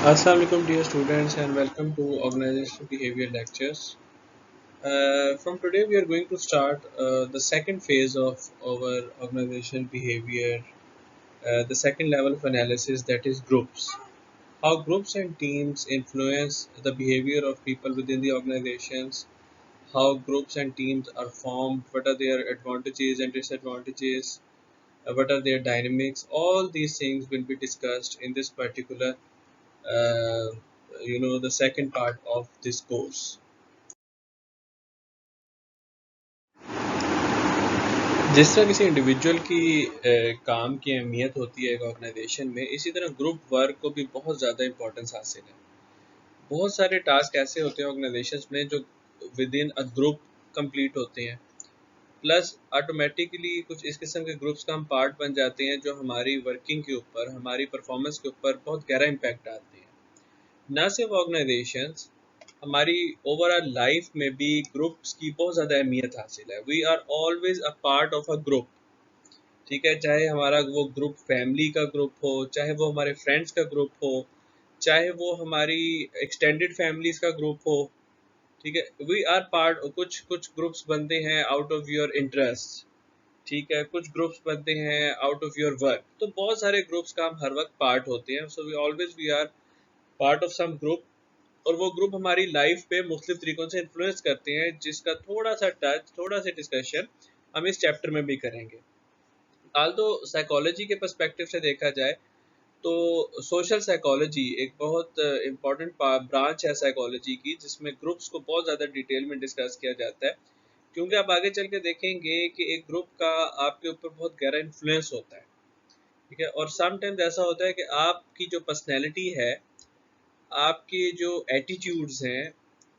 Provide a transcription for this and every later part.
Assalamu alaikum dear students and welcome to Organizational Behavior Lectures. From today we are going to start the second phase of our organizational behavior, the second level of analysis, that is groups. How groups and teams influence the behavior of people within the organizations, how groups and teams are formed, what are their advantages and disadvantages, what are their dynamics. All these things will be discussed in this particular uh, the second part of this course. जिस तरह किसी individual की काम की अहमियत होती है एक ऑर्गेनाइजेशन में, इसी तरह ग्रुप वर्क को भी बहुत ज़्यादा इंपॉर्टेंस हासिल है। बहुत सारे टास्क ऐसे होते हैं ऑर्गेनाइजेशंस में जो with in a group complete होते हैं, प्लस ऑटोमेटिकली कुछ इस किस्म के ग्रुप्स का हम पार्ट बन जाते हैं जो हमारी वर्किंग के ऊपर, हमारी परफॉर्मेंस के ऊपर बहुत गहरा इम्पैक्ट डालते हैं। न सिर्फ ऑर्गेनाइजेशंस, हमारी ओवरऑल लाइफ में भी ग्रुप्स की बहुत ज़्यादा अहमियत हासिल है। We are always a part of a group. ठीक है, चाहे हमारा वो ग्रुप फैमिली का ग्रुप हो, चाहे वो हमारे फ्रेंड्स का ग्रुप हो, चाहे वो हमारी एक्सटेंडेड फैमिलीज का ग्रुप हो। ठीक है, वी आर पार्ट। कुछ कुछ ग्रुप्स बनते हैं आउट ऑफ योर इंटरेस्ट। ठीक है, कुछ ग्रुप्स बनते हैं आउट ऑफ योर वर्क। तो बहुत सारे ग्रुप्स का हम हर वक्त पार्ट होते हैं। So we are part of some group, और वो ग्रुप हमारी लाइफ पे मुख्तलिफ तरीकों से इन्फ्लुएंस करते हैं, जिसका थोड़ा सा टच, थोड़ा सा डिस्कशन हम इस चैप्टर में भी करेंगे। आल तो साइकोलॉजी के पर्सपेक्टिव से देखा जाए तो सोशल साइकोलॉजी एक बहुत इम्पॉर्टेंट ब्रांच है साइकोलॉजी की, जिसमें ग्रुप्स को बहुत ज़्यादा डिटेल में डिस्कस किया जाता है। क्योंकि आप आगे चल के देखेंगे कि एक ग्रुप का आपके ऊपर बहुत गहरा इन्फ्लुएंस होता है। ठीक है, और समटाइम्स ऐसा होता है कि आपकी जो पर्सनैलिटी है, आपके जो एटीट्यूड्स हैं,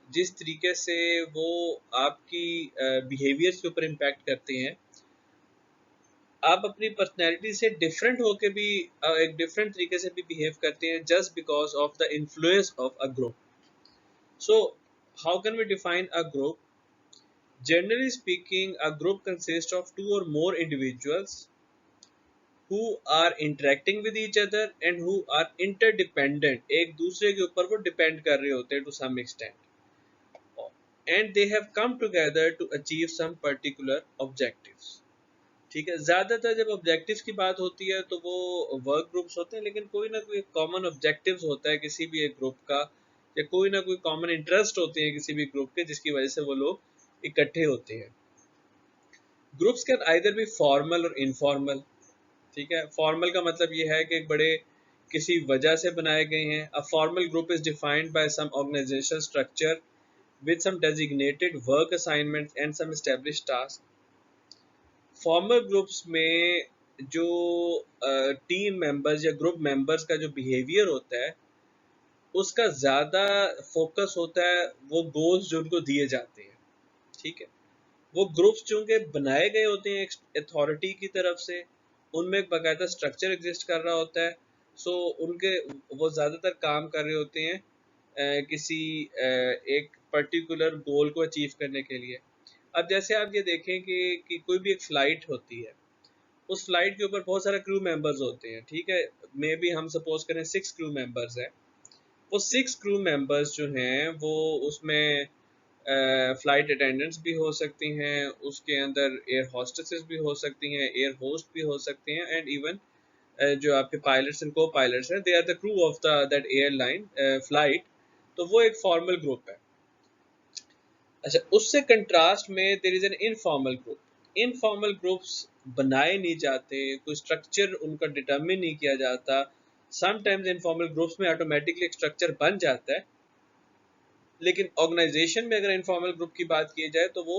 जिस तरीके से वो आपकी बिहेवियर्स के ऊपर इम्पैक्ट करते हैं, आप अपनी पर्सनैलिटी से डिफरेंट होके भी एक डिफरेंट तरीके से भी बिहेव करते हैं, just because of the influence of a group. So how can we define a group? Generally speaking, a group consists of two or more individuals who are interacting with each other and who are interdependent. एक दूसरे के ऊपर वो depend कर रहे होते हैं to some extent, and they have come together to achieve some particular objectives. ठीक है, ज़्यादातर जब ऑब्जेक्टिव्स की बात होती है तो वो वर्क ग्रुप्स होते हैं, लेकिन कोई ना कोई कॉमन ऑब्जेक्टिव्स होता है किसी भी एक ग्रुप का, या कोई ना कोई कॉमन इंटरेस्ट होते हैं किसी भी ग्रुप के, जिसकी वजह से वो लोग इकट्ठे होते हैं। Groups can either B formal और इनफॉर्मल। ठीक है, फॉर्मल का मतलब ये है कि एक बड़े किसी वजह से बनाए गए हैं। A formal group is defined by some organisation structure with some designated work assignments and some established tasks. Formal groups में जो टीम मेंबर्स या ग्रुप मेंबर्स का जो बिहेवियर होता है, उसका ज़्यादा फोकस होता है वो गोल्स जो उनको दिए जाते हैं। ठीक है, वो ग्रुप्स चूंकि बनाए गए होते हैं अथॉरिटी की तरफ से, उनमें एक बाकायदा स्ट्रक्चर एग्जिस्ट कर रहा होता है। सो उनके वो ज़्यादातर काम कर रहे होते हैं किसी एक पर्टिकुलर गोल को अचीव करने के लिए। अब जैसे आप ये देखें कि कोई भी एक फ़्लाइट होती है, उस फ्लाइट के ऊपर बहुत सारे क्रू मेंबर्स होते हैं। ठीक है, मे बी हम सपोज करें 6 क्रू मेंबर्स हैं। वो 6 क्रू मेंबर्स जो हैं वो उसमें फ्लाइट अटेंडेंट्स भी हो सकती हैं, उसके अंदर एयर होस्टेसेस भी हो सकती हैं, एयर होस्ट भी हो सकते हैं, एंड इवन जो आपके पायलट्स एंड को पायलट्स हैं, they are the crew of the that airline flight. तो वो एक फॉर्मल ग्रुप है। अच्छा, उससे कंट्रास्ट में there is an informal group. Informal groups बनाए नहीं जाते, कोई स्ट्रक्चर उनका डिटरमिन नहीं किया जाता। समटाइम्स इनफॉर्मल ग्रुप्स में ऑटोमेटिकली एक स्ट्रक्चर बन जाता है, लेकिन ऑर्गेनाइजेशन में अगर इनफॉर्मल ग्रुप की बात की जाए तो वो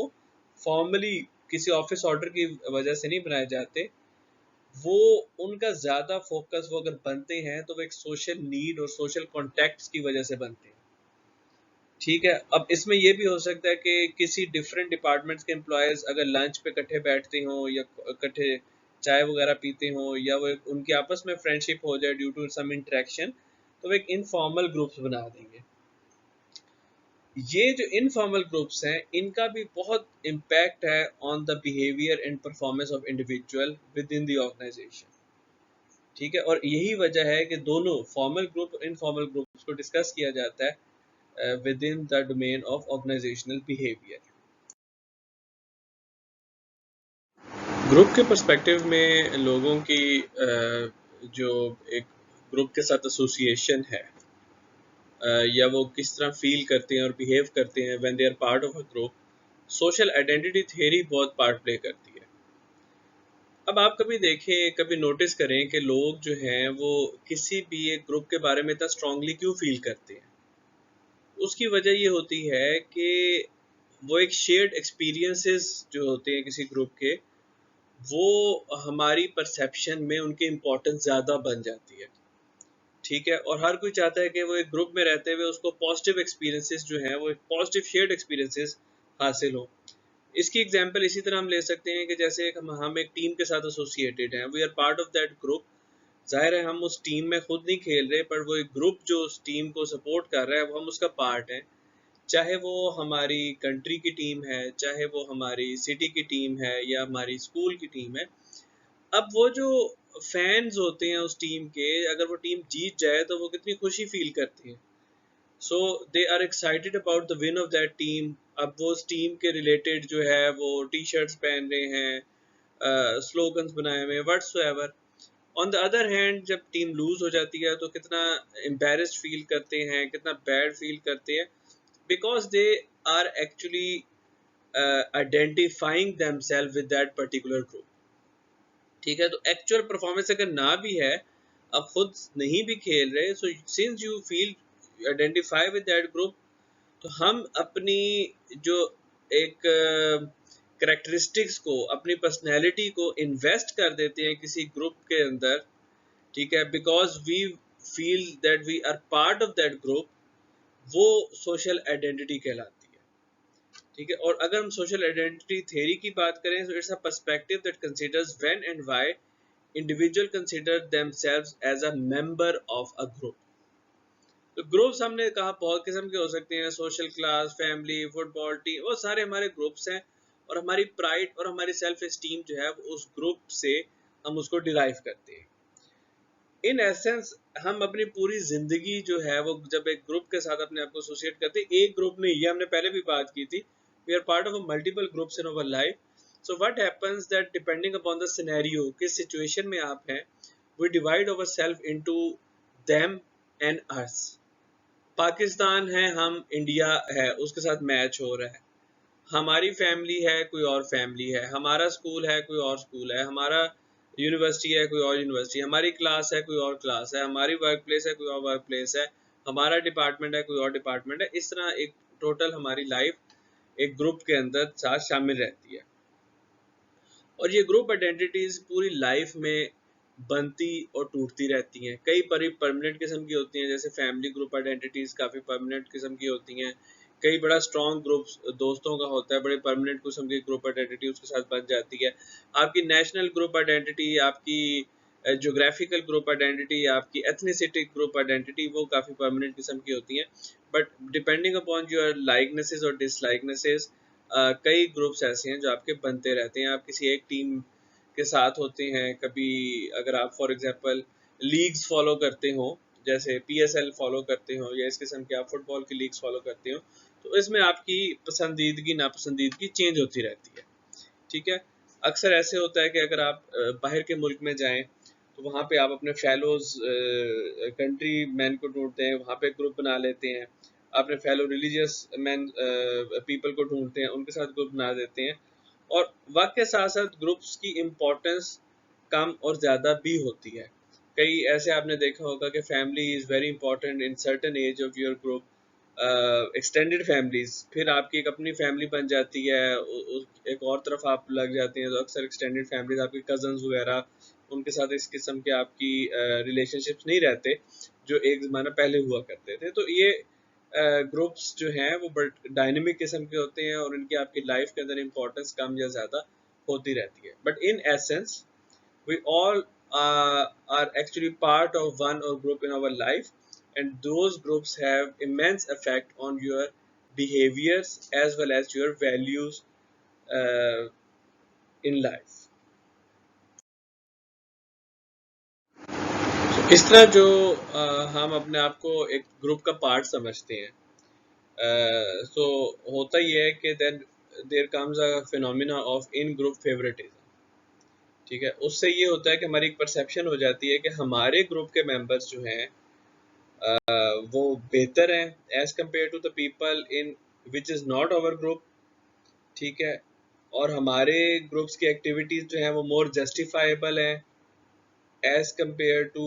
फॉर्मली किसी ऑफिस ऑर्डर की वजह से नहीं बनाए जाते। वो उनका ज़्यादा फोकस, वो अगर बनते हैं तो वो एक सोशल नीड और सोशल कॉन्टैक्ट्स की वजह से बनते हैं। ठीक है, अब इसमें ये भी हो सकता है कि किसी डिफरेंट डिपार्टमेंट्स के एम्प्लॉयज़ अगर लंच पे इकट्ठे बैठते हों या इकट्ठे चाय वगैरह पीते हों, या वो उनकी आपस में फ्रेंडशिप हो जाए ड्यू टू सम इंटरेक्शन, तो वो एक इनफॉर्मल ग्रुप्स बना देंगे। ये जो इनफॉर्मल ग्रुप्स हैं, इनका भी बहुत इम्पैक्ट है on the behaviour and performance of individual within the organisation. ठीक है, और यही वजह है कि दोनों फॉर्मल ग्रुप और इनफॉर्मल ग्रुप्स को डिस्कस किया जाता है within the domain of organisational behaviour. Group के पर्सपेक्टिव में लोगों की जो एक ग्रुप के साथ एसोसिएशन है, या वो किस तरह फील करते हैं और बिहेव करते हैं when they are part of a group, social identity theory बहुत पार्ट प्ले करती है। अब आप कभी देखें, कभी नोटिस करें कि लोग जो हैं वो किसी भी एक ग्रुप के बारे में इतना स्ट्रांगली क्यों फील करते हैं। उसकी वजह ये होती है कि वो एक शेयर्ड एक्सपीरियंसेस जो होते हैं किसी ग्रुप के, वो हमारी परसेप्शन में उनकी इम्पोर्टेंस ज़्यादा बन जाती है। ठीक है, और हर कोई चाहता है कि वो एक ग्रुप में रहते हुए उसको पॉजिटिव एक्सपीरियंसेस जो हैं वो एक पॉजिटिव शेयर्ड एक्सपीरियंसेस हासिल हो। इसकी एग्जांपल इसी तरह हम ले सकते हैं कि जैसे हम एक टीम के साथ एसोसिएटेड हैं, we are part of that group. जाहिर है हम उस टीम में खुद नहीं खेल रहे, पर वो एक ग्रुप जो उस टीम को सपोर्ट कर रहा है वो हम उसका पार्ट हैं। चाहे वो हमारी कंट्री की टीम है, चाहे वो हमारी सिटी की टीम है, या हमारी स्कूल की टीम है। अब वो जो फैंस होते हैं उस टीम के, अगर वो टीम जीत जाए तो वो कितनी खुशी फील करते हैं। So they are excited about the win of that team. अब वो उस टीम के रिलेटेड जो है वो टी शर्ट्स पहन रहे हैं, स्लोगन्स बनाए हुए हैं, whatsoever. On the other hand जब टीम लूज हो जाती है तो कितना एम्बेरस्ड फील करते हैं, कितना बैड फील करते हैं, because they are actually identifying themself with that particular group. ठीक है, तो एक्चुअल परफॉर्मेंस अगर ना भी है, आप खुद नहीं भी खेल रहे, so since you feel identify with that group, तो हम अपनी जो एक करेक्टरिस्टिक्स को, अपनी पर्सनैलिटी को इन्वेस्ट कर देते हैं किसी ग्रुप के अंदर। ठीक है, because we feel that we are part of that group. वो सोशल आइडेंटिटी कहलाती है। ठीक है, और अगर हम सोशल आइडेंटिटी थ्योरी की बात करें, तो it's a perspective that considers when and why individual consider themselves as a member of a group. तो ग्रुप्स हमने कहा बहुत किस्म के हो सकते हैं, social class, family, football team, वो सारे हमारे ग्रुप्स हैं। और हमारी प्राइड और हमारी सेल्फ एस्टीम जो है वो उस ग्रुप से हम उसको डिराइव करते हैं। इन एसेंस हम अपनी पूरी जिंदगी जो है वो जब एक ग्रुप के साथ अपने आप को एसोसिएट करते हैं, एक ग्रुप नहीं, ये हमने पहले भी बात की थी, we are part of multiple groups in our life. So what happens that depending upon the scenario, किस सिचुएशन में आप हैं, we divide our self into them and us. Pakistan है, हम इंडिया है, उसके साथ मैच हो रहा है। हमारी फैमिली है, कोई और फैमिली है। हमारा स्कूल है, कोई और स्कूल है। हमारा यूनिवर्सिटी है, कोई और यूनिवर्सिटी। हमारी क्लास है, कोई और क्लास है। हमारी वर्क प्लेस है, कोई और वर्क प्लेस है। हमारा डिपार्टमेंट है, कोई और डिपार्टमेंट है। इस तरह एक टोटल हमारी लाइफ एक ग्रुप के अंदर साथ शामिल रहती है। और ये ग्रुप आइडेंटिटीज पूरी लाइफ में बनती और टूटती रहती हैं। कई बड़ी परमानेंट किस्म की होती हैं, जैसे फैमिली ग्रुप आइडेंटिटीज काफ़ी परमानेंट किस्म की होती हैं। कई बड़ा स्ट्रॉन्ग ग्रुप दोस्तों का होता है, बड़े परमानेंट किस्म की ग्रुप आइडेंटिटी उसके साथ बन जाती है। आपकी नेशनल ग्रुप आइडेंटिटी, आपकी जोग्राफिकल ग्रुप आइडेंटिटी, आपकी एथनिसिटी ग्रुप आइडेंटिटी, वो काफ़ी परमानेंट किस्म की होती हैं। बट डिपेंडिंग अपॉन योर लाइकनेसेस और डिसलाइकनेसेस, कई ग्रुप्स ऐसे हैं जो आपके बनते रहते हैं। आप किसी एक टीम के साथ होते हैं। कभी अगर आप फॉर एग्जांपल लीग्स फॉलो करते हो, जैसे पीएसएल फॉलो करते हो, या इस किस्म के आप फुटबॉल की लीग्स फॉलो करते हो, तो इसमें आपकी पसंदीदगी नापसंदीदगी चेंज होती रहती है। ठीक है, अक्सर ऐसे होता है कि अगर आप बाहर के मुल्क में जाएं, तो वहाँ पे आप अपने फेलोज कंट्री मैन को ढूंढते हैं, वहाँ पे ग्रुप बना लेते हैं। अपने फेलो रिलीजियस मैन पीपल को ढूंढते हैं, उनके साथ ग्रुप बना देते हैं। और वक्त के साथ साथ ग्रुप्स की इम्पोर्टेंस कम और ज़्यादा भी होती है। कई ऐसे आपने देखा होगा कि family is very important in certain age of your group, extended families, फिर आपकी एक अपनी फैमिली बन जाती है, एक और तरफ आप लग जाते हैं, तो अक्सर एक्सटेंडेड फैमिलीज आपके कजन्स वगैरह, उनके साथ इस किस्म के आपकी रिलेशनशिप्स नहीं रहते जो एक ज़माना पहले हुआ करते थे। तो ये ग्रुप्स जो हैं वो बट डायनेमिक किस्म के होते हैं, और इनकी आपकी लाइफ के अंदर इंपॉर्टेंस कम या ज़्यादा होती रहती है। But in essence we all are actually part of one or group in our life, and those groups have immense effect on your behaviors as well as your values uh, in life. इस तरह जो हम अपने आप को एक group का part समझते हैं, सो होता ही है कि then there comes a phenomena of in group favouritism. ठीक है, उससे ये होता है कि हमारी एक परसेप्शन हो जाती है कि हमारे ग्रुप के मेंबर्स जो हैं वो बेहतर हैं as compare to the people in which is not our group. ठीक है, और हमारे ग्रुप्स की एक्टिविटीज़ जो हैं वो मोर जस्टिफाइबल हैं as compare to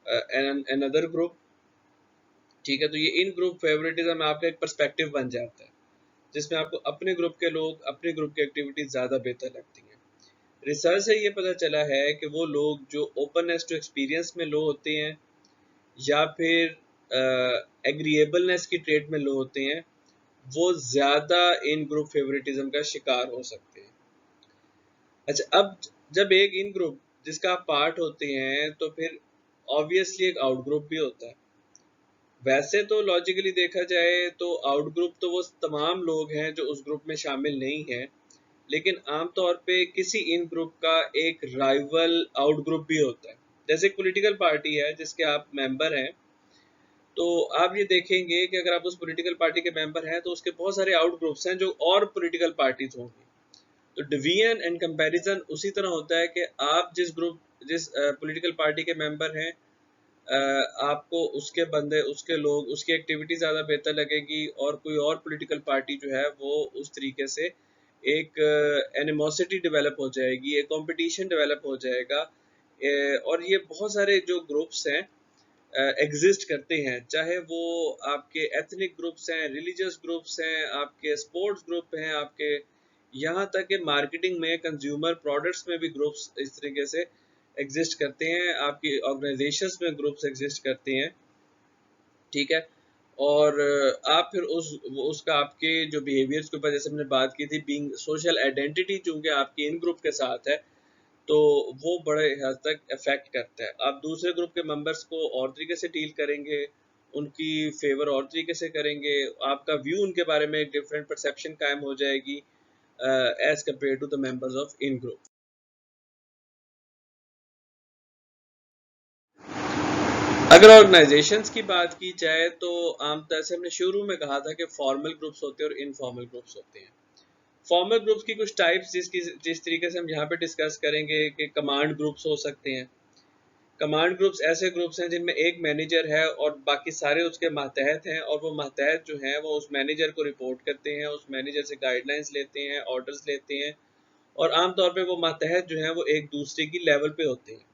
another group. ठीक है, तो ये इन ग्रुप फेवरेटिज्म आपका एक पर्सपेक्टिव बन जाता है जिसमें आपको अपने ग्रुप के लोग अपने ग्रुप की एक्टिविटीज ज़्यादा बेहतर लगती हैं। रिसर्च से ये पता चला है कि वो लोग जो ओपननेस टू एक्सपीरियंस में लो होते हैं या फिर एग्रीएबलनेस की ट्रेट में लो होते हैं, वो ज़्यादा इन ग्रुप फेवरेटिज्म का शिकार हो सकते हैं। अच्छा, अब जब एक इन ग्रुप जिसका आप पार्ट होते हैं तो फिर ऑब्वियसली एक आउट ग्रुप भी होता है। वैसे तो लॉजिकली देखा जाए तो आउट ग्रुप तो वो तमाम लोग हैं जो उस ग्रुप में शामिल नहीं हैं, लेकिन आमतौर पे किसी इन ग्रुप का एक राइवल आउट ग्रुप भी होता है। जैसे एक पॉलिटिकल पार्टी है जिसके आप मेंबर हैं, तो आप ये देखेंगे कि अगर आप उस पॉलिटिकल पार्टी के मेंबर हैं तो उसके बहुत सारे आउट ग्रुप्स हैं जो और पॉलिटिकल पार्टीज होंगी। तो डिवीजन एंड कंपैरिजन उसी तरह होता है कि आप जिस पॉलिटिकल पार्टी के मेंबर हैं, आपको उसके बंदे, उसके लोग, उसकी एक्टिविटी ज़्यादा बेहतर लगेगी, और कोई और पॉलिटिकल पार्टी जो है वो उस तरीके से एक एनिमोसिटी डेवलप हो जाएगी, एक कंपटीशन डेवलप हो जाएगा। और ये बहुत सारे जो ग्रुप्स हैं एग्जिस्ट करते हैं, चाहे वो आपके एथनिक ग्रुप्स हैं, रिलीजियस ग्रुप्स हैं, आपके स्पोर्ट्स ग्रुप हैं, आपके यहाँ तक कि मार्केटिंग में कंज्यूमर प्रोडक्ट्स में भी ग्रुप्स इस तरीके से एग्जिस्ट करते हैं, आपकी ऑर्गेनाइजेशंस में ग्रुप्स एग्जिस्ट करते हैं। ठीक है, और आप फिर उसका आपके जो बिहेवियर्स के ऊपर, जैसे हमने बात की थी, बीइंग सोशल आइडेंटिटी चूंकि आपकी इन ग्रुप के साथ है, तो वो बड़े हद तक इफेक्ट करता है। आप दूसरे ग्रुप के मेंबर्स को और तरीके से डील करेंगे, उनकी फेवर और तरीके से करेंगे, आपका व्यू उनके बारे में एक डिफरेंट परसेप्शन कायम हो जाएगी as compare to the members of in group. अगर ऑर्गेनाइजेशंस की बात की जाए तो आमतौर से हमने शुरू में कहा था कि फॉर्मल ग्रुप्स होते हैं और इनफॉर्मल ग्रुप्स होते हैं। फॉर्मल ग्रुप्स की कुछ टाइप्स जिस तरीके से हम यहाँ पे डिस्कस करेंगे कि कमांड ग्रुप्स हो सकते हैं। कमांड ग्रुप्स ऐसे ग्रुप्स हैं जिनमें एक मैनेजर है और बाकी सारे उसके मातहत हैं, और वो मातहत जो हैं वो उस मैनेजर को रिपोर्ट करते हैं, उस मैनेजर से गाइडलाइंस लेते हैं, ऑर्डर्स लेते हैं, और आमतौर पे वो मातहत जो हैं वो एक दूसरे की लेवल पे होते हैं।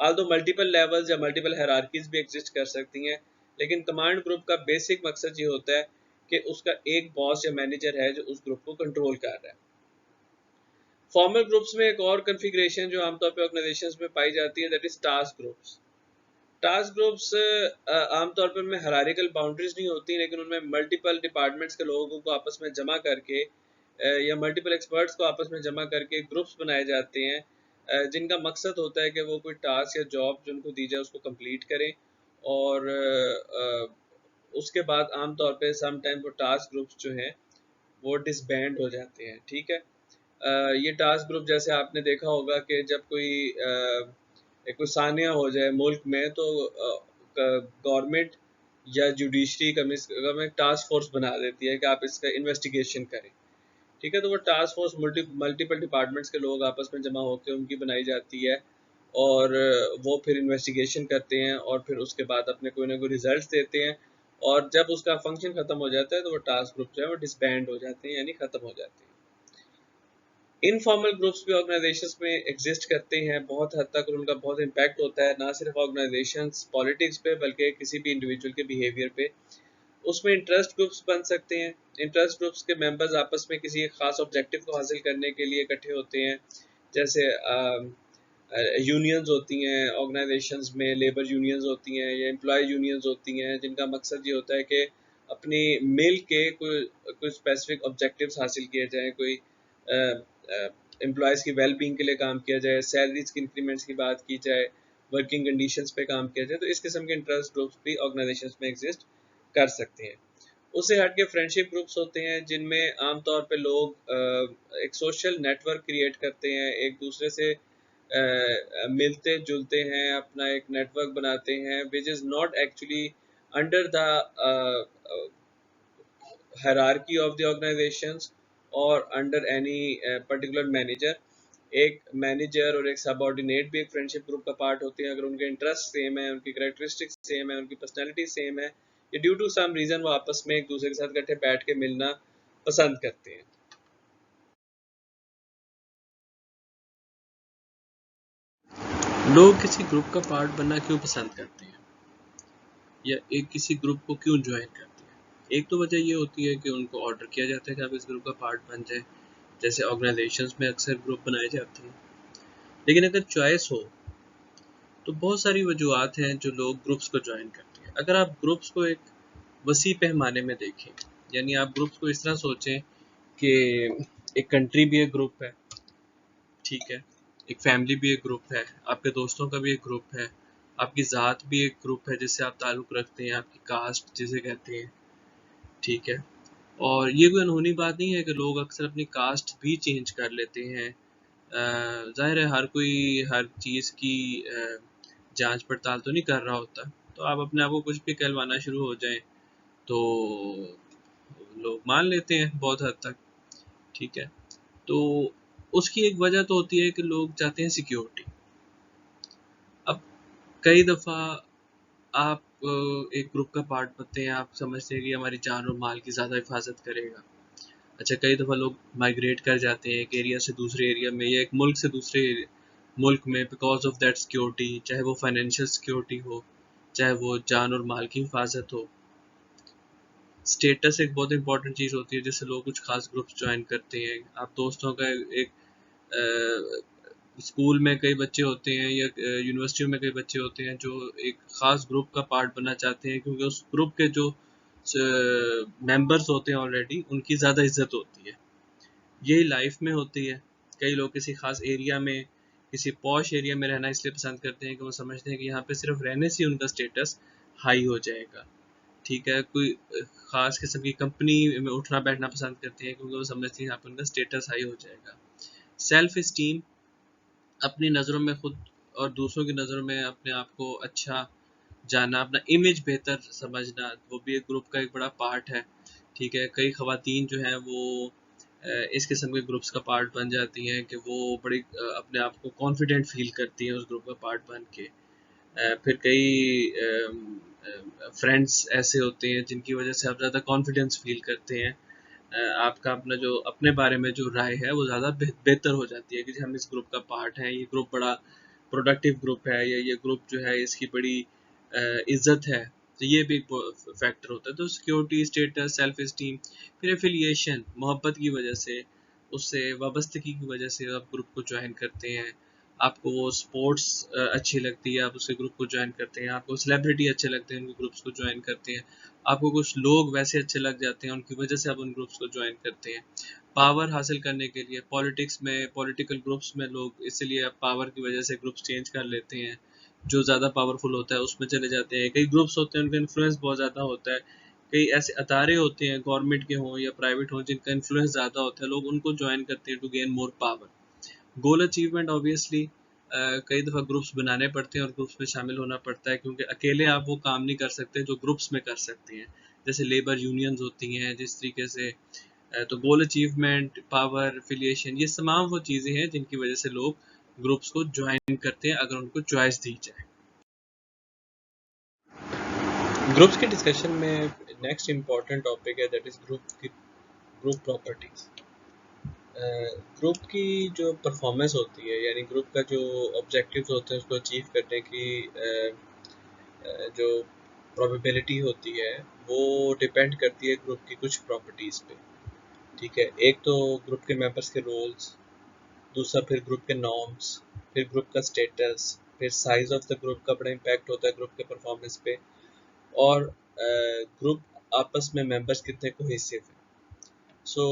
आल्दो मल्टीपल लेवल्स या मल्टीपल हायरार्कीज भी एग्जिस्ट कर सकती हैं, लेकिन कमांड ग्रुप का बेसिक मकसद ये होता है कि उसका एक बॉस या मैनेजर है जो उस ग्रुप को कंट्रोल कर रहा है। फॉर्मल ग्रुप्स में एक और कन्फिग्रेशन जो आमतौर पे ऑर्गेनाइजेशंस में पाई जाती है, that is task groups. Task groups आमतौर पर उनमें हायरार्किकल बाउंड्रीज नहीं होती, लेकिन उनमें मल्टीपल डिपार्टमेंट्स के लोगों को आपस में जमा करके या मल्टीपल एक्सपर्ट्स को आपस में जमा करके ग्रुप्स बनाए जाते हैं, जिनका मकसद होता है कि वो कोई टास्क या जॉब जो उनको दी जाए उसको कंप्लीट करें, और उसके बाद आमतौर पे सम टाइम वो टास्क ग्रुप्स जो हैं वो डिसबैंड हो जाते हैं। ठीक है, ये टास्क ग्रुप जैसे आपने देखा होगा कि जब कोई सानिया हो जाए मुल्क में, तो गवर्नमेंट या जुडिशरी कम एक टास्क फोर्स बना देती है कि आप इसका इन्वेस्टिगेशन करें। ठीक है, तो वो टास्क फोर्स मल्टीपल डिपार्टमेंट्स के लोग आपस में जमा होकर उनकी बनाई जाती है, और वो फिर इन्वेस्टिगेशन करते हैं और फिर उसके बाद अपने कोई ना कोई रिजल्ट्स देते हैं, और जब उसका फंक्शन खत्म हो जाता है तो वो टास्क ग्रुप जो है वो डिसबैंड हो जाते हैं, यानी खत्म हो जाते हैं। इनफॉर्मल ग्रुप्स भी ऑर्गेनाइजेशंस में एग्जिस्ट करते हैं बहुत हद तक, और उनका बहुत इम्पैक्ट होता है ना सिर्फ ऑर्गेनाइजेशंस पॉलिटिक्स पे बल्कि किसी भी इंडिविजुअल के बिहेवियर पे। उसमें इंटरेस्ट ग्रुप्स बन सकते हैं। इंटरेस्ट ग्रुप्स के मेंबर्स आपस में किसी एक खास ऑब्जेक्टिव को हासिल करने के लिए इकट्ठे होते हैं, जैसे यूनियंस होती हैं ऑर्गेनाइजेशंस में, लेबर यूनियंस होती हैं या एम्प्लॉय यूनियंस होती हैं, जिनका मकसद ये होता है कि अपनी मिल के कोई स्पेसिफिक ऑब्जेक्टिव्स हासिल किए जाएं, कोई एम्प्लॉयज़ की वेल बींग के लिए काम किया जाए, सैलरीज की इंक्रीमेंट्स की बात की जाए, वर्किंग कंडीशंस पे काम किया जाए, तो इस किस्म के इंटरेस्ट ग्रुप्स भी ऑर्गेनाइजेशंस में एग्जिस्ट कर सकते हैं। उससे हट के फ्रेंडशिप ग्रुप्स होते हैं जिनमें आमतौर पे लोग एक सोशल नेटवर्क क्रिएट करते हैं, एक दूसरे से मिलते जुलते हैं, अपना एक नेटवर्क बनाते हैं विच is not actually under the hierarchy of the organizations or under any particular manager. एक मैनेजर और एक सबऑर्डिनेट भी एक फ्रेंडशिप ग्रुप का पार्ट होते हैं। अगर उनके इंटरेस्ट सेम है, उनकी कैरेक्टरिस्टिक्स सेम है, उनकी पर्सनैलिटी सेम है, या ड्यू टू सम रीज़न वो आपस में एक दूसरे के साथ इकट्ठे बैठ के मिलना पसंद करते हैं। लोग किसी ग्रुप का पार्ट बनना क्यों पसंद करते हैं या एक किसी ग्रुप को क्यों ज्वाइन करते हैं? एक तो वजह ये होती है कि उनको ऑर्डर किया जाता है कि आप इस ग्रुप का पार्ट बन जाए, जैसे ऑर्गेनाइजेशंस में अक्सर ग्रुप बनाए जाते हैं। लेकिन अगर चॉइस हो तो बहुत सारी वजूहत हैं जो लोग ग्रुप्स को ज्वाइन करते हैं। अगर आप ग्रुप्स को एक वसी पैमाने में देखें, यानी आप ग्रुप्स को इस तरह सोचें कि एक कंट्री भी एक ग्रुप है, ठीक है, एक फैमिली भी एक ग्रुप है, आपके दोस्तों का भी एक ग्रुप है, आपकी ज़ात भी एक ग्रुप है जिससे आप ताल्लुक़ रखते हैं, आपकी कास्ट जिसे कहते हैं, ठीक है। और ये कोई अनहोनी बात नहीं है कि लोग अक्सर अपनी कास्ट भी चेंज कर लेते हैं। ज़ाहिर है हर कोई हर चीज़ की जांच पड़ताल तो नहीं कर रहा होता, तो आप अपने आप को कुछ भी कहलवाना शुरू हो जाएं तो लोग मान लेते हैं बहुत हद तक, ठीक है। तो उसकी एक वजह तो होती है कि लोग चाहते हैं सिक्योरिटी। अब कई दफ़ा आप एक ग्रुप का पार्ट बनते हैं, आप समझते हैं कि हमारी जान और माल की ज़्यादा हिफाजत करेगा। अच्छा, कई दफ़ा लोग माइग्रेट कर जाते हैं एक एरिया से दूसरे एरिया में या एक मुल्क से दूसरे मुल्क में बिकॉज ऑफ दैट सिक्योरिटी, चाहे वो फाइनेंशियल सिक्योरिटी हो, चाहे वो जान और माल की हिफाजत हो। स्टेटस एक बहुत इंपॉर्टेंट चीज़ होती है जिससे लोग कुछ खास ग्रुप्स ज्वाइन करते हैं। आप दोस्तों का एक स्कूल में कई बच्चे होते हैं या यूनिवर्सिटी में कई बच्चे होते हैं जो एक ख़ास ग्रुप का पार्ट बनना चाहते हैं क्योंकि उस ग्रुप के जो मेंबर्स होते हैं ऑलरेडी उनकी ज़्यादा इज्जत होती है। यही लाइफ में होती है। कई लोग किसी ख़ास एरिया में, किसी पॉश एरिया में रहना इसलिए पसंद करते हैं कि वो समझते हैं कि यहाँ पे सिर्फ रहने से उनका स्टेटस हाई हो जाएगा, ठीक है। कोई ख़ास किस्म की कंपनी में उठना बैठना पसंद करते हैं क्योंकि वो समझते हैं यहाँ पे उनका स्टेटस हाई हो जाएगा। सेल्फ इस्टीम, अपनी नज़रों में खुद और दूसरों की नज़रों में अपने आप को अच्छा जानना, अपना इमेज बेहतर समझना, वो भी एक ग्रुप का एक बड़ा पार्ट है, ठीक है। कई ख़वातीन जो हैं वो इस किस्म के ग्रुप्स का पार्ट बन जाती हैं कि वो बड़ी अपने आप को कॉन्फिडेंट फील करती हैं उस ग्रुप का पार्ट बन के। फिर कई फ्रेंड्स ऐसे होते हैं जिनकी वजह से आप ज़्यादा कॉन्फिडेंस फील करते हैं। आपका अपना जो अपने बारे में जो राय है वो ज़्यादा बेहतर हो जाती है कि हम इस ग्रुप का पार्ट हैं, ये ग्रुप बड़ा प्रोडक्टिव ग्रुप है, या ये ग्रुप जो है इसकी बड़ी इज्जत है। तो ये भी एक फैक्टर होता है। तो सिक्योरिटी, स्टेटस, सेल्फ इस्टीम, फिर एफिलिएशन, मोहब्बत की वजह से, उससे वाबस्तगी की वजह से आप ग्रुप को ज्वाइन करते हैं। आपको वो स्पोर्ट्स अच्छी लगती है, आप उसके ग्रुप को ज्वाइन करते हैं। आपको सेलिब्रिटी अच्छे लगते हैं, उनके ग्रुप्स को ज्वाइन करते हैं। आपको कुछ लोग वैसे अच्छे लग जाते हैं, उनकी वजह से आप उन ग्रुप्स को ज्वाइन करते हैं। पावर हासिल करने के लिए पॉलिटिक्स में, पॉलिटिकल ग्रुप्स में लोग इसलिए अब पावर की वजह से ग्रुप्स चेंज कर लेते हैं। जो ज़्यादा पावरफुल होता है उसमें चले जाते हैं। कई ग्रुप्स होते हैं उनका इन्फ्लुएंस बहुत ज़्यादा होता है। कई ऐसे अदारे होते हैं गवर्नमेंट के हों या प्राइवेट हों जिनका इन्फ्लुएंस ज़्यादा होता है, लोग उनको ज्वाइन करते हैं to gain more power. Goal achievement, obviously कई दफ़ा ग्रुप्स बनाने पड़ते हैं और ग्रुप्स में शामिल होना पड़ता है क्योंकि अकेले आप वो काम नहीं कर सकते जो ग्रुप्स में कर सकते हैं। जैसे लेबर यूनियंस होती हैं जिस तरीके से, तो गोल अचीवमेंट, पावर, एफिलिएशन, ये तमाम वो चीज़ें हैं जिनकी वजह से लोग ग्रुप्स को ज्वाइन करते हैं अगर उनको चॉइस दी जाए। ग्रुप्स के डिस्कशन में नेक्स्ट इम्पॉर्टेंट टॉपिक है that is group properties. Group की जो परफॉर्मेंस होती है, यानी ग्रुप का जो ऑब्जेक्टिव्स होते हैं उसको अचीव करने की जो प्रोबेबिलिटी होती है वो डिपेंड करती है ग्रुप की कुछ प्रॉपर्टीज़ पे, ठीक है। एक तो ग्रुप के मेंबर्स के रोल्स, दूसरा फिर ग्रुप के नॉर्म्स, फिर ग्रुप का स्टेटस, फिर साइज ऑफ द ग्रुप का बड़ा इम्पैक्ट होता है ग्रुप के परफॉर्मेंस पे, और ग्रुप आपस में मेंबर्स कितने कोहेसिव हैं। सो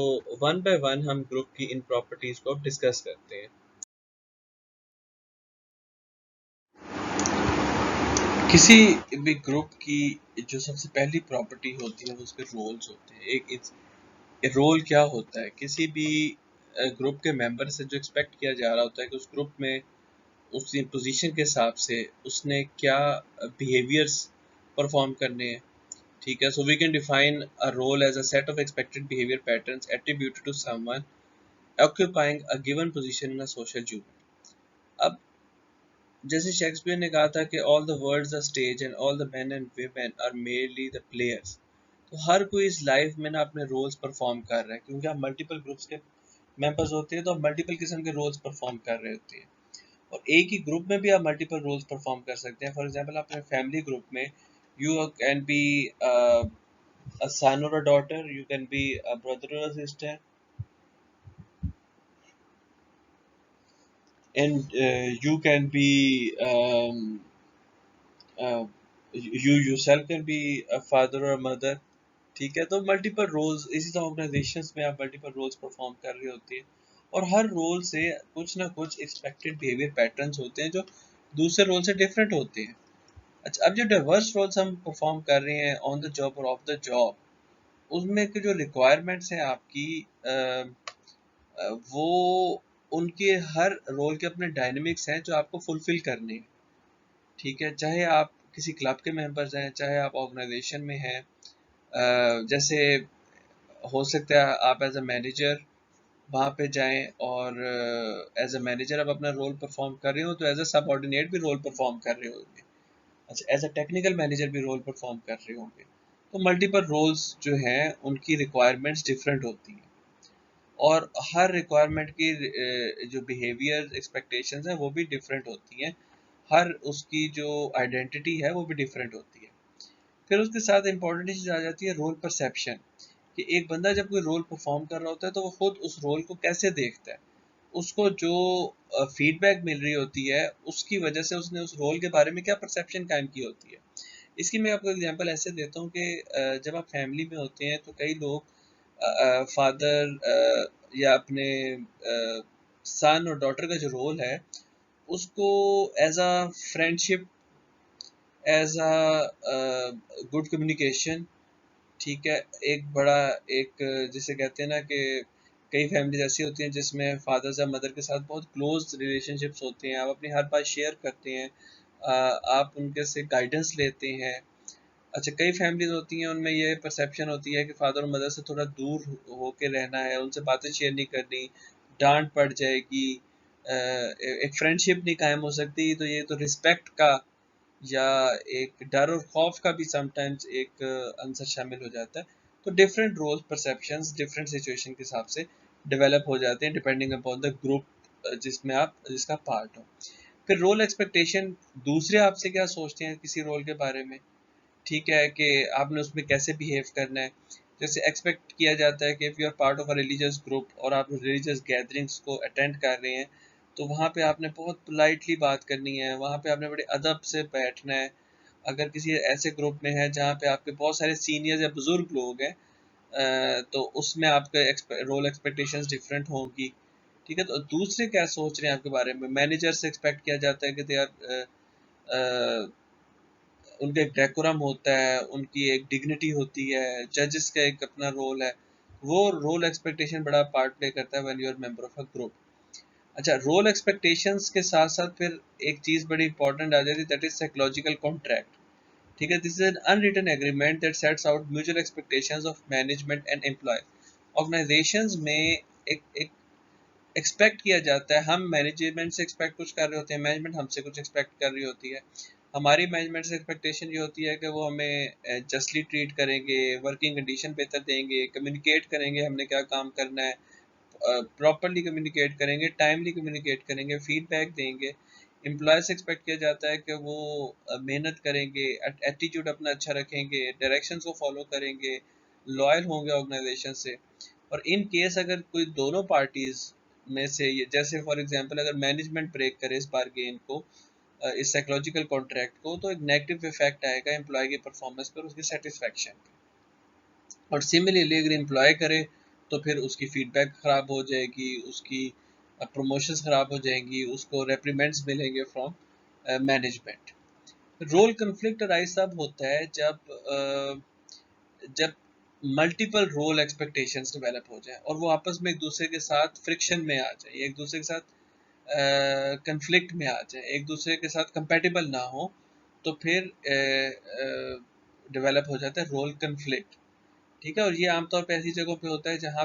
वन बाय वन हम ग्रुप की इन प्रॉपर्टीज़ को डिस्कस करते हैं। किसी भी ग्रुप की जो सबसे पहली प्रॉपर्टी होती है वो उसके रोल्स होते हैं। एक रोल क्या होता है, किसी भी ग्रुप के मेंबर से जो एक्सपेक्ट किया जा रहा होता है कि उस ग्रुप में उसकी पोजीशन के हिसाब से उसने क्या बिहेवियर्स परफॉर्म करने हैं। ठीक है, so we can define a role as a set of expected behaviour patterns attributed to someone occupying a given position in a social unit. अब जैसे शेक्सपियर ने कहा था कि all the worlds are stage and all the men and women are merely the players. तो हर कोई इस लाइफ में ना अपने रोल्स परफॉर्म कर रहा है, क्योंकि हम मल्टीपल ग्रुप्स के मेंबर्स होते हैं तो हम मल्टीपल किस्म के रोल्स परफॉर्म कर रहे होते हैं। और एक ही ग्रुप में भी आप मल्टीपल रोल्स परफॉर्म कर सकते हैं। फॉर एग्जांपल अपने फैमिली ग्रुप में you can be a son or a daughter, you can be a brother or a sister, and you can be uh, you yourself can be a father or a mother। ठीक है, तो multiple roles इसी तरह organisations में आप multiple roles perform कर रहे होते हैं, और हर रोल से कुछ ना कुछ एक्सपेक्टेड बिहेवियर पैटर्न्स होते हैं जो दूसरे रोल से डिफरेंट होते हैं। अच्छा, अब जो डाइवर्स रोल्स हम परफॉर्म कर रहे हैं ऑन द जॉब और ऑफ द जॉब, उसमें के जो रिक्वायरमेंट्स हैं आपकी वो उनके हर रोल के अपने डायनेमिक्स हैं जो आपको फुलफिल करने हैं। ठीक है, चाहे आप किसी क्लब के मेंबर्स हैं, चाहे आप ऑर्गेनाइजेशन में हैं, जैसे हो सकता है आप एज अ मैनेजर वहाँ पे जाएं और एज अ मैनेजर आप अपना रोल परफॉर्म कर रहे हो, तो एज अ सबऑर्डिनेट भी रोल परफॉर्म कर रहे होंगे। अच्छा, एज अ टेक्निकल मैनेजर भी रोल परफॉर्म कर रहे होंगे। तो मल्टीपल रोल्स जो हैं उनकी रिक्वायरमेंट्स डिफरेंट होती हैं, और हर रिक्वायरमेंट की जो बिहेवियर एक्सपेक्टेशंस हैं वो भी डिफरेंट होती हैं। हर उसकी जो आइडेंटिटी है वो भी डिफरेंट होती है। फिर उसके साथ इम्पोर्टेंट चीज़ आ जाती है रोल परसेप्शन, कि एक बंदा जब कोई रोल परफॉर्म कर रहा होता है तो वो खुद उस रोल को कैसे देखता है। उसको जो फीडबैक मिल रही होती है उसकी वजह से उसने उस रोल के बारे में क्या परसेप्शन कायम की होती है। इसकी मैं आपको एग्जांपल ऐसे देता हूँ कि जब आप फैमिली में होते हैं तो कई लोग फादर या अपने सन और डॉटर का जो रोल है उसको as a friendship, as a good communication, ठीक है, एक बड़ा एक जिसे कहते हैं ना कि कई फैमिलीज ऐसी होती हैं जिसमें फादर्स या मदर के साथ बहुत क्लोज रिलेशनशिप्स होते हैं, आप अपनी हर बात शेयर करते हैं, आप उनके से गाइडेंस लेते हैं। अच्छा, कई फैमिलीज होती हैं उनमें ये परसेप्शन होती है कि फादर और मदर से थोड़ा दूर होके रहना है, उनसे बातें शेयर नहीं करनी, डांट पड़ जाएगी, एक फ्रेंडशिप नहीं कायम हो सकती। तो ये तो रिस्पेक्ट का या एक डर और खौफ का भी समटाइम्स एक आंसर शामिल हो जाता है। तो different role perceptions different situation के हिसाब से डेवलप हो जाते हैं डिपेंडिंग अपॉन द ग्रुप जिसमें आप जिसका पार्ट हो। फिर रोल एक्सपेक्टेशन, दूसरे आपसे क्या सोचते हैं किसी रोल के बारे में, ठीक है, कि आपने उसमें कैसे बिहेव करना है। जैसे एक्सपेक्ट किया जाता है कि if you are part of a religious group और आप रिलीजियस गैदरिंग्स को अटेंड कर रहे हैं तो वहाँ पे आपने बहुत पोलाइटली बात करनी है, वहाँ पे आपने बड़े अदब से बैठना है। अगर किसी ऐसे ग्रुप में है जहाँ पे आपके बहुत सारे सीनियर्स या बुजुर्ग लोग हैं, तो उसमें आपके रोल एक्सपेक्टेशंस डिफरेंट होंगी। ठीक है, तो दूसरे क्या सोच रहे हैं आपके बारे में। मैनेजर से एक्सपेक्ट किया जाता है कि दे आर, उनका एक डेकोरम होता है, उनकी एक डिग्निटी होती है, जजेस का एक अपना रोल है। वो रोल एक्सपेक्टेशन बड़ा पार्ट प्ले करता है when you are member of a group. अच्छा, रोल एक्सपेक्टेशंस के साथ साथ फिर एक चीज़ बड़ी इंपॉर्टेंट आ जाती है, दैट इज साइकोलॉजिकल कॉन्ट्रैक्ट। ठीक है, this is an unwritten agreement that sets out mutual expectations of management and employee. Organisations में एक एक्सपेक्ट किया जाता है, हम मैनेजमेंट से एक्सपेक्ट कुछ कर रहे होते हैं, मैनेजमेंट हमसे कुछ एक्सपेक्ट कर रही होती है। हमारी मैनेजमेंट से एक्सपेक्टेशन ये होती है कि वो हमें जस्टली ट्रीट करेंगे, वर्किंग कंडीशन बेहतर देंगे, कम्युनिकेट करेंगे हमने क्या काम करना है, प्रॉपरली कम्युनिकेट करेंगे, टाइमली कम्युनिकेट करेंगे, फीडबैक देंगे। एम्प्लॉय से एक्सपेक्ट किया जाता है कि वो मेहनत करेंगे, एटीट्यूड अपना अच्छा रखेंगे, डायरेक्शंस को फॉलो करेंगे, लॉयल होंगे ऑर्गेनाइजेशन से। और इन केस अगर कोई दोनों पार्टीज में से जैसे फॉर एग्जांपल अगर मैनेजमेंट ब्रेक करे इस बारगेन को, इस साइकोलॉजिकल कॉन्ट्रैक्ट को, तो एक नेगेटिव इफेक्ट आएगा एम्प्लॉय की परफॉर्मेंस पर, उसकी सेटिस्फैक्शन पे। और सिमिलरली अगर एम्प्लॉय करे तो फिर उसकी फीडबैक ख़राब हो जाएगी, उसकी प्रमोशंस ख़राब हो जाएंगी, उसको रेप्रीमेंट्स मिलेंगे from management. Role conflict arise तब होता है जब मल्टीपल रोल एक्सपेक्टेशंस डेवलप हो जाए और वो आपस में एक दूसरे के साथ फ्रिक्शन में आ जाए, एक दूसरे के साथ कंफ्लिक्ट में आ जाए, एक दूसरे के साथ कंपैटिबल ना हो, तो फिर डेवलप हो जाता है रोल कंफ्लिक्ट। ठीक है, और ये आमतौर पे ऐसी जगहों पे होता है जहाँ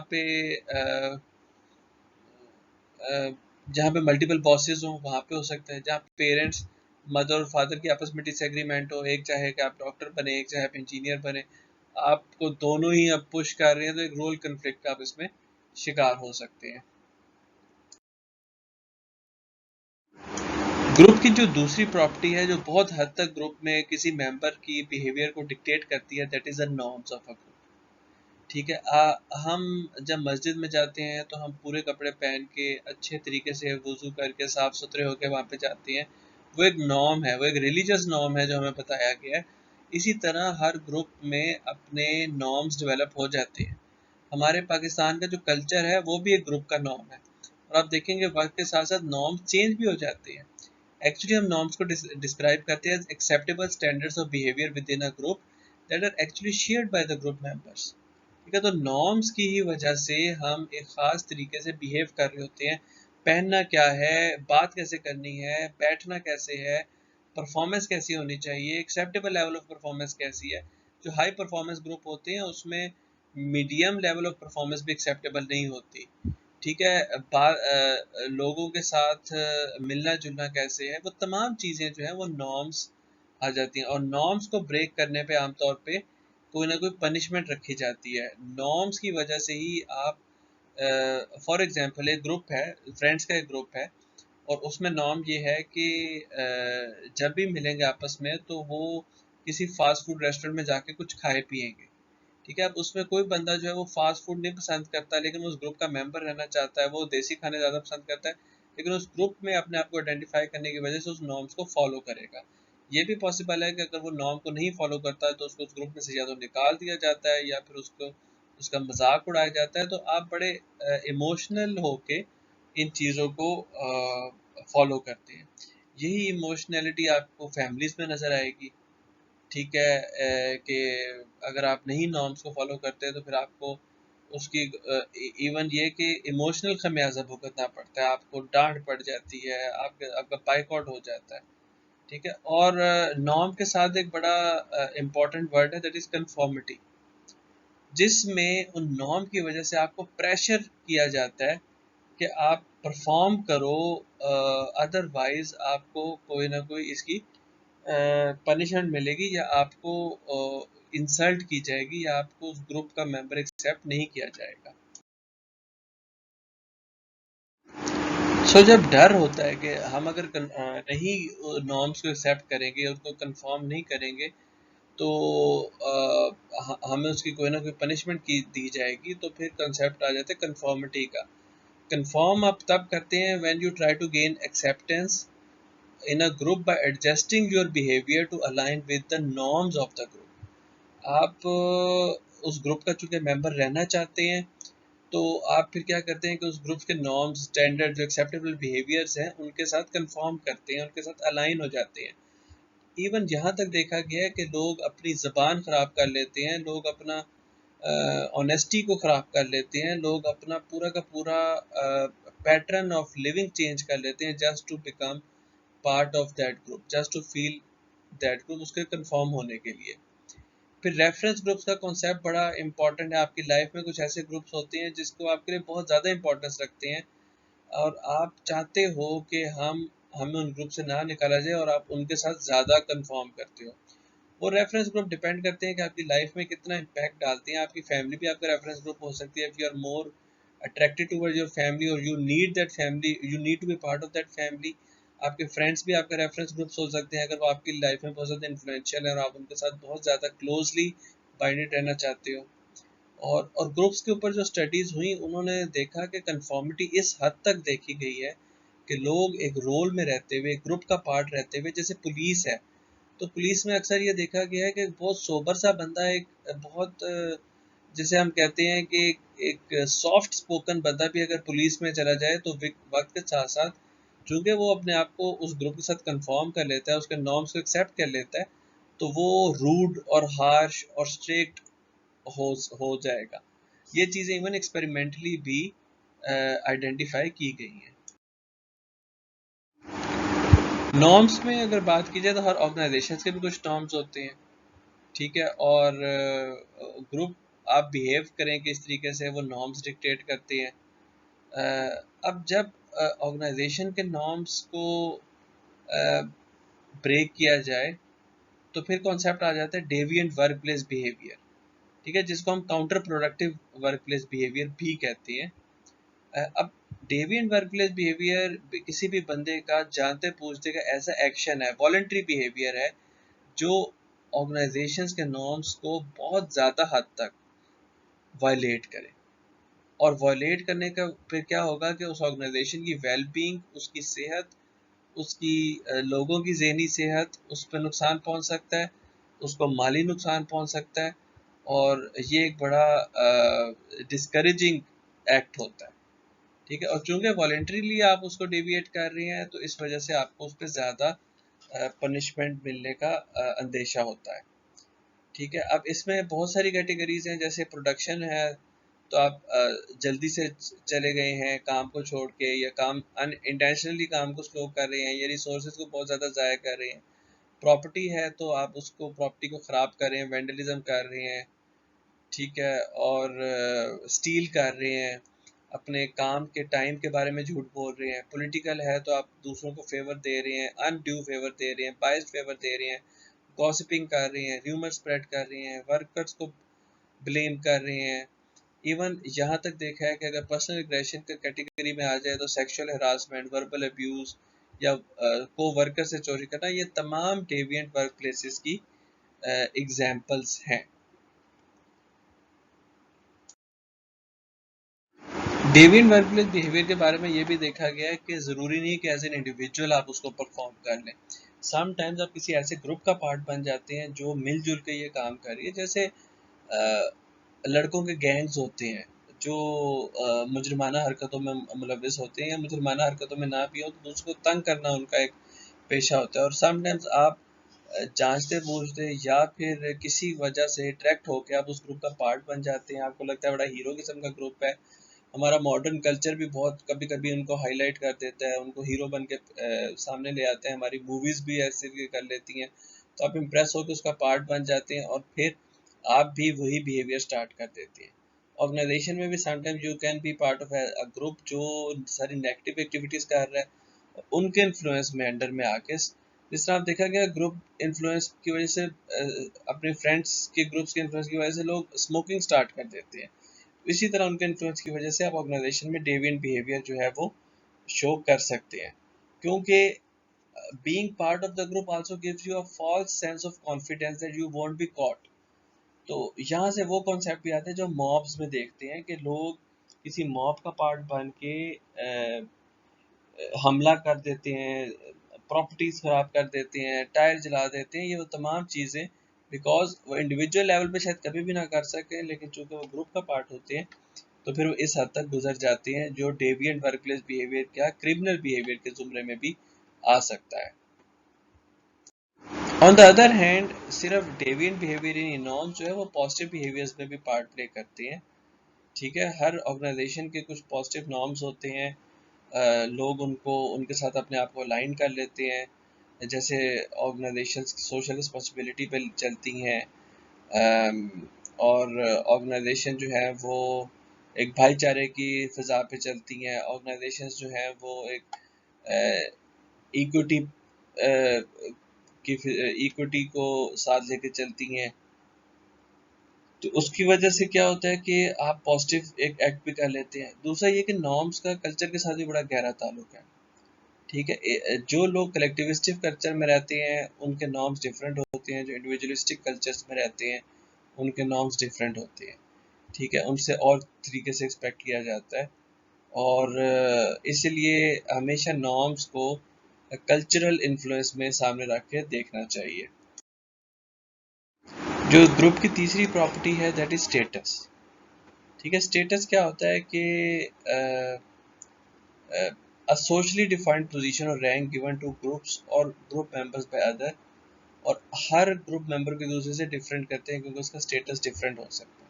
पे मल्टीपल बॉसेस हों, वहाँ पे हो सकता है। जहाँ पेरेंट्स, मदर और फादर की आपस में डिसएग्रीमेंट हो, एक चाहे कि आप डॉक्टर बने, एक चाहे आप इंजीनियर बने, आपको दोनों ही अब पुश कर रहे हैं, तो एक रोल कन्फ्लिक्ट का आप इसमें शिकार हो सकते हैं। ग्रुप की जो दूसरी प्रॉपर्टी है, जो बहुत हद तक ग्रुप में किसी मेंबर की बिहेवियर को डिक्टेट करती है, that is the norms of a group. ठीक है, हम जब मस्जिद में जाते हैं तो हम पूरे कपड़े पहन के अच्छे तरीके से वुजू करके साफ सुथरे होकर वहाँ पे जाते हैं। वो एक नॉर्म है, वो एक रिलीजियस नॉर्म है जो हमें बताया गया है। इसी तरह हर ग्रुप में अपने नॉर्म्स डेवलप हो जाते हैं। हमारे पाकिस्तान का जो कल्चर है वो भी एक ग्रुप का नॉर्म है, और आप देखेंगे वक्त के साथ साथ नॉर्म्स चेंज भी हो जाते हैं। एक्चुअली हम नॉर्म्स को डिस्क्राइब करते हैं acceptable standards of behaviour within a group that are actually shared by the group members. ठीक है, तो नॉर्म्स की ही वजह से हम एक ख़ास तरीके से बिहेव कर रहे होते हैं। पहनना क्या है, बात कैसे करनी है, बैठना कैसे है, परफॉर्मेंस कैसी होनी चाहिए, एक्सेप्टेबल लेवल ऑफ परफॉर्मेंस कैसी है। जो हाई परफॉर्मेंस ग्रुप होते हैं उसमें मीडियम लेवल ऑफ परफॉर्मेंस भी एक्सेप्टेबल नहीं होती। ठीक है, लोगों के साथ मिलना जुलना कैसे है, वो तमाम चीज़ें जो है वो नॉर्म्स आ जाती हैं, और नॉर्म्स को ब्रेक करने पे आमतौर पे कोई ना कोई पनिशमेंट रखी जाती है। नॉर्म्स की वजह से ही आप, फॉर एग्जांपल एक ग्रुप है, फ्रेंड्स का एक ग्रुप है, और उसमें नॉर्म ये है कि जब भी मिलेंगे आपस में तो वो किसी फास्ट फूड रेस्टोरेंट में जाके कुछ खाए पिएंगे। ठीक है, अब उसमें कोई बंदा जो है वो फास्ट फूड नहीं पसंद करता, लेकिन उस ग्रुप का मेंबर रहना चाहता है, वो देसी खाने ज़्यादा पसंद करता है, लेकिन उस ग्रुप में अपने आप को आइडेंटिफाई करने की वजह से उस नॉर्म्स को फॉलो करेगा। ये भी पॉसिबल है कि अगर वो नॉर्म को नहीं फॉलो करता है तो उसको उस ग्रुप में से या तो निकाल दिया जाता है या फिर उसको उसका मजाक उड़ाया जाता है। तो आप बड़े इमोशनल होके इन चीज़ों को फॉलो करते हैं। यही इमोशनैलिटी आपको फैमिलीज में नज़र आएगी। ठीक है, कि अगर आप नहीं नॉर्म्स को फॉलो करते तो फिर आपको उसकी इवन ये कि इमोशनल खमियाजा भुगतना पड़ता है, आपको डांट पड़ जाती है, आपका बाइकआउट हो जाता है। ठीक है, और नॉर्म के साथ एक बड़ा इम्पोर्टेंट वर्ड है, दैट इज कंफर्मिटी, जिसमें उन नॉर्म की वजह से आपको प्रेशर किया जाता है कि आप परफॉर्म करो, अदरवाइज आपको कोई ना कोई इसकी पनिशमेंट मिलेगी, या आपको इंसल्ट की जाएगी, या आपको उस ग्रुप का मेंबर एक्सेप्ट नहीं किया जाएगा। जब डर होता है कि हम अगर नहीं नॉर्म्स को एक्सेप्ट करेंगे, उसको कंफर्म नहीं करेंगे, तो हमें उसकी कोई ना कोई पनिशमेंट की दी जाएगी, तो फिर कंसेप्ट आ जाता है कंफर्मिटी का। कंफर्म आप तब करते हैं when you try to gain acceptance in a group by adjusting your behaviour to align with the norms of the group. आप उस ग्रुप का चूंकि मेंबर रहना चाहते हैं, तो आप फिर क्या करते हैं कि उस ग्रुप के नॉर्म्स, स्टैंडर्ड, जो एक्सेप्टेबल बिहेवियर्स हैं उनके साथ कंफर्म करते हैं, उनके साथ अलाइन हो जाते हैं। इवन यहाँ तक देखा गया है कि लोग अपनी ज़बान ख़राब कर लेते हैं, लोग अपना ऑनेस्टी को ख़राब कर लेते हैं, लोग अपना पूरा का पूरा पैटर्न ऑफ लिविंग चेंज कर लेते हैं just to become part of that group, just to feel that group, उसके कंफर्म होने के लिए। फिर रेफरेंस ग्रुप्स का कॉन्सेप्ट बड़ा इंपॉर्टेंट है आपकी लाइफ में। कुछ ऐसे ग्रुप्स होते हैं जिसको आपके लिए बहुत ज़्यादा इंपॉर्टेंस रखते हैं, और आप चाहते हो कि हमें उन ग्रुप से ना निकाला जाए, और आप उनके साथ ज़्यादा कंफर्म करते हो। वो रेफरेंस ग्रुप डिपेंड करते हैं कि आपकी लाइफ में कितना इम्पैक्ट डालते हैं। आपकी फैमिली भी आपका रेफरेंस ग्रुप हो सकती है, if you are more attracted towards your family, और you need that family, you need to be part of that family. आपके फ्रेंड्स भी आपके रेफरेंस ग्रुप्स हो सकते हैं, अगर वो आपकी लाइफ में बहुत ज़्यादा इन्फ्लुएंशियल है और आप उनके साथ बहुत ज़्यादा क्लोजली बाइंडेड रहना चाहते हो। और ग्रुप्स के ऊपर जो स्टडीज़ हुई, उन्होंने देखा कि कंफर्मिटी इस हद तक देखी गई है कि लोग एक रोल में रहते हुए, एक ग्रुप का पार्ट रहते हुए, जैसे पुलिस है, तो पुलिस में अक्सर ये देखा गया है कि बहुत सोबर सा बंदा, एक बहुत जिसे हम कहते हैं कि एक सॉफ्ट स्पोकन बंदा भी अगर पुलिस में चला जाए, तो वक्त के साथ साथ चूंकि वो अपने आप को उस ग्रुप के साथ कंफर्म कर लेता है, उसके नॉर्म्स को एक्सेप्ट कर लेता है, तो वो रूड और हार्श और स्ट्रिक्ट हो जाएगा। ये चीज़ें इवन एक्सपेरिमेंटली भी आइडेंटिफाई की गई हैं। नॉर्म्स में अगर बात की जाए तो हर ऑर्गेनाइजेशन के भी कुछ नॉर्म्स होते हैं, ठीक है, और ग्रुप आप बिहेव करें किस तरीके से वो नॉर्म्स डिक्टेट करते हैं। अब जब ऑर्गेनाइजेशन के नॉर्म्स को ब्रेक किया जाए तो फिर कॉन्सेप्ट आ जाता है डेविएंट वर्क प्लेस बिहेवियर, ठीक है, जिसको हम counter productive work place behaviour भी कहते हैं। अब डेविएंट वर्क प्लेस बिहेवियर किसी भी बंदे का जानते पूछते का ऐसा एक्शन है, वॉलंटरी बिहेवियर है, जो ऑर्गेनाइजेशंस के नॉर्म्स को बहुत ज़्यादा हद तक वायलेट करे। और वायलेट करने का फिर क्या होगा कि उस ऑर्गेनाइजेशन की वेलबींग, उसकी सेहत, उसकी लोगों की ज़हनी सेहत, उस पर नुकसान पहुंच सकता है, उसको माली नुकसान पहुंच सकता है, और ये एक बड़ा डिस्करेजिंग एक्ट होता है, ठीक है। और चूंकि वॉलेंट्रीली आप उसको डेविएट कर रहे हैं तो इस वजह से आपको उस पर ज़्यादा पनिशमेंट मिलने का अंदेशा होता है, ठीक है। अब इसमें बहुत सारी कैटेगरीज हैं, जैसे प्रोडक्शन है, तो आप जल्दी से चले गए हैं काम को छोड़ के, या काम इंटेंशनली काम को स्लो कर रहे हैं, या रिसोर्सेज को बहुत ज़्यादा ज़ाया कर रहे हैं। प्रॉपर्टी है तो आप उसको प्रॉपर्टी को ख़राब कर रहे हैं, वेंडलिज्म कर रहे हैं, ठीक है, और स्टील कर रहे हैं, अपने काम के टाइम के बारे में झूठ बोल रहे हैं। पॉलिटिकल है तो आप दूसरों को फेवर दे रहे हैं, अनड्यू फेवर दे रहे हैं, बायस्ड फेवर दे रहे हैं, गॉसिपिंग कर रहे हैं, र्यूमर स्प्रेड कर रहे हैं, वर्कर्स को ब्लेम कर रहे हैं। इवन यहाँ तक देखा है कि अगर पर्सनल एग्रेशन के कैटेगरी में आ जाए तो सेक्सुअल हरासमेंट, वर्बल अब्यूज़, या को वर्कर से चोरी करना, ये तमाम डेविएंट वर्क प्लेसेस की एग्जाम्पल्स हैं। डेविएंट वर्क प्लेस बिहेवियर के बारे में ये भी देखा गया है कि ज़रूरी नहीं कि एज एन इंडिविजुअल आप उसको परफॉर्म कर लें। समटाइम्स आप किसी ऐसे ग्रुप का पार्ट बन जाते हैं जो मिलजुल के ये काम कर रही है, जैसे लड़कों के गैंग्स होते हैं जो मुजरिमाना हरकतों में मुलविस होते हैं, या मुजरिमाना हरकतों में ना भी हो तो दूसरों को तंग करना उनका एक पेशा होता है। और समटाइम्स आप जानते बूझते या फिर किसी वजह से अट्रैक्ट होकर आप उस ग्रुप का पार्ट बन जाते हैं, आपको लगता है बड़ा हीरो किस्म का ग्रुप है। हमारा मॉडर्न कल्चर भी बहुत कभी कभी उनको हाईलाइट कर देता है, उनको हीरो बन के सामने ले आते हैं, हमारी मूवीज़ भी ऐसे कर लेती हैं, तो आप इम्प्रेस होकर उसका पार्ट बन जाते हैं और फिर आप भी वही बिहेवियर स्टार्ट कर देते हैं। ऑर्गेनाइजेशन में भी sometimes you can be part of a group जो सारी नेगेटिव एक्टिविटीज़ कर रहा है, उनके इन्फ्लुएंस में अंडर में आके, जिस तरह आप देखा गया ग्रुप इन्फ्लुएंस की वजह से अपने फ्रेंड्स के ग्रुप्स के इन्फ्लुएंस की वजह से लोग स्मोकिंग स्टार्ट कर देते हैं। इसी तरह उनके इन्फ्लुएंस की वजह से आप ऑर्गेनाइजेशन में डेविएंट बिहेवियर जो है वो शो कर सकते हैं, क्योंकि being part of the group also gives you a false sense of confidence that you won't be caught। तो यहाँ से वो कॉन्सेप्ट भी आता है जो मॉब्स में देखते हैं कि लोग किसी मॉब का पार्ट बन के हमला कर देते हैं, प्रॉपर्टीज खराब कर देते हैं, टायर जला देते हैं, ये वो तमाम चीज़ें बिकॉज वो इंडिविजुअल लेवल पे शायद कभी भी ना कर सकें, लेकिन चूंकि वो ग्रुप का पार्ट होते हैं तो फिर वो इस हद तक गुजर जाते हैं जो डेविएंट वर्कप्लेस बिहेवियर क्या क्रिमिनल बिहेवियर के जुमरे में भी आ सकता है। ऑन द अदर हैंड सिर्फ डेविएंट बिहेवियर इन नॉर्म्स जो है वो पॉजिटिव बिहेवियर्स में भी पार्ट प्ले करते हैं, ठीक है। हर ऑर्गेनाइजेशन के कुछ पॉजिटिव नॉर्म्स होते हैं, लोग उनको उनके साथ अपने आप को अलाइन कर लेते हैं, जैसे ऑर्गेनाइजेशन सोशल रिस्पॉन्सिबिलिटी पे चलती हैं, और ऑर्गेनाइजेशन जो है वो एक भाईचारे की फ़िज़ा पे चलती हैं, ऑर्गेनाइजेशंस जो हैं वो एक इक्विटी की इक्विटी को साथ लेके चलती हैं। तो उसकी वजह से क्या होता है कि आप पॉजिटिव एक एक्ट भी कर लेते हैं। दूसरा ये कि नॉर्म्स का कल्चर के साथ भी बड़ा गहरा ताल्लुक है, ठीक है। जो लोग कलेक्टिविस्टिक कल्चर में रहते हैं उनके नॉर्म्स डिफरेंट होते हैं, जो इंडिविजुअलिस्टिक कल्चर्स में रहते हैं उनके नॉर्म्स डिफरेंट होते हैं, ठीक है, उनसे और तरीके से एक्सपेक्ट किया जाता है। और इसलिए हमेशा नॉर्म्स को कल्चरल इन्फ्लुएंस में सामने रख के देखना चाहिए। जो ग्रुप की तीसरी प्रॉपर्टी है दैट इज स्टेटस, ठीक है। स्टेटस क्या होता है कि a socially defined position or rank given to groups or group members by other, और हर ग्रुप मेंबर को दूसरे से डिफरेंट करते हैं क्योंकि उसका स्टेटस डिफरेंट हो सकता है।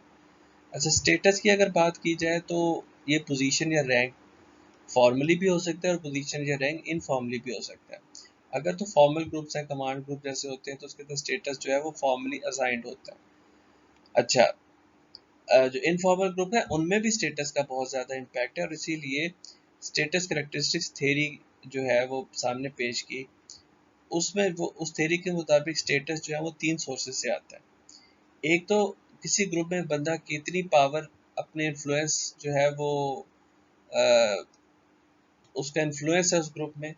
अच्छा, स्टेटस की अगर बात की जाए तो ये पोजीशन या रैंक फॉर्मली भी हो सकता है और पोजीशन या रैंक इनफॉर्मली भी हो सकता है। अगर तो फॉर्मल ग्रुप्स हैं, कमांड ग्रुप जैसे होते हैं, तो उसके अंदर स्टेटस जो है वो फॉर्मली असाइंड होता है। अच्छा, जो इनफॉर्मल ग्रुप है उनमें भी स्टेटस का बहुत ज़्यादा इम्पैक्ट है, और इसीलिए स्टेटस करेक्टरिस्टिक्स थ्योरी जो है वो सामने पेश की। उसमें वो उस थ्योरी के मुताबिक स्टेटस जो है वो 3 सोर्सेज से आता है। एक तो किसी ग्रुप में बंदा कितनी पावर, अपने इन्फ्लुएंस जो है वो अ, उसका इन्फ्लुएंस है उस ग्रुप में,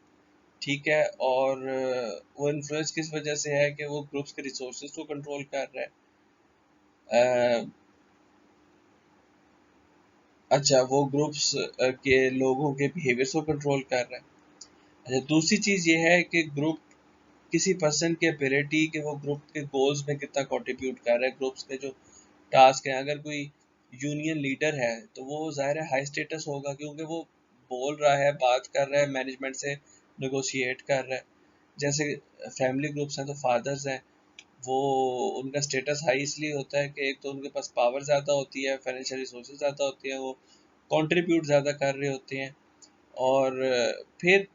ठीक है, और वो इन्फ्लुएंस किस वजह से है कि वो ग्रुप्स के रिसोर्सेज को कंट्रोल कर रहा है। अच्छा, वो ग्रुप्स के लोगों के बिहेवियर्स को कंट्रोल कर रहा है। अच्छा, दूसरी चीज़ ये है कि ग्रुप किसी पर्सन की एबिलिटी कि वो ग्रुप के गोल्स में कितना कंट्रीब्यूट कर रहा है, ग्रुप्स के जो टास्क हैं। अगर कोई यूनियन लीडर है तो वो ज़ाहिर है हाई स्टेटस होगा, क्योंकि वो बोल रहा है, बात कर रहा है, मैनेजमेंट से नेगोशिएट कर रहा है। जैसे फैमिली ग्रुप्स हैं तो फादर्स हैं, वो उनका स्टेटस हाई इसलिए होता है कि एक तो उनके पास पावर ज़्यादा होती है, फाइनेंशियल रिसोर्सेज ज़्यादा होती हैं, वो कंट्रीब्यूट ज़्यादा कर रहे होते हैं। और फिर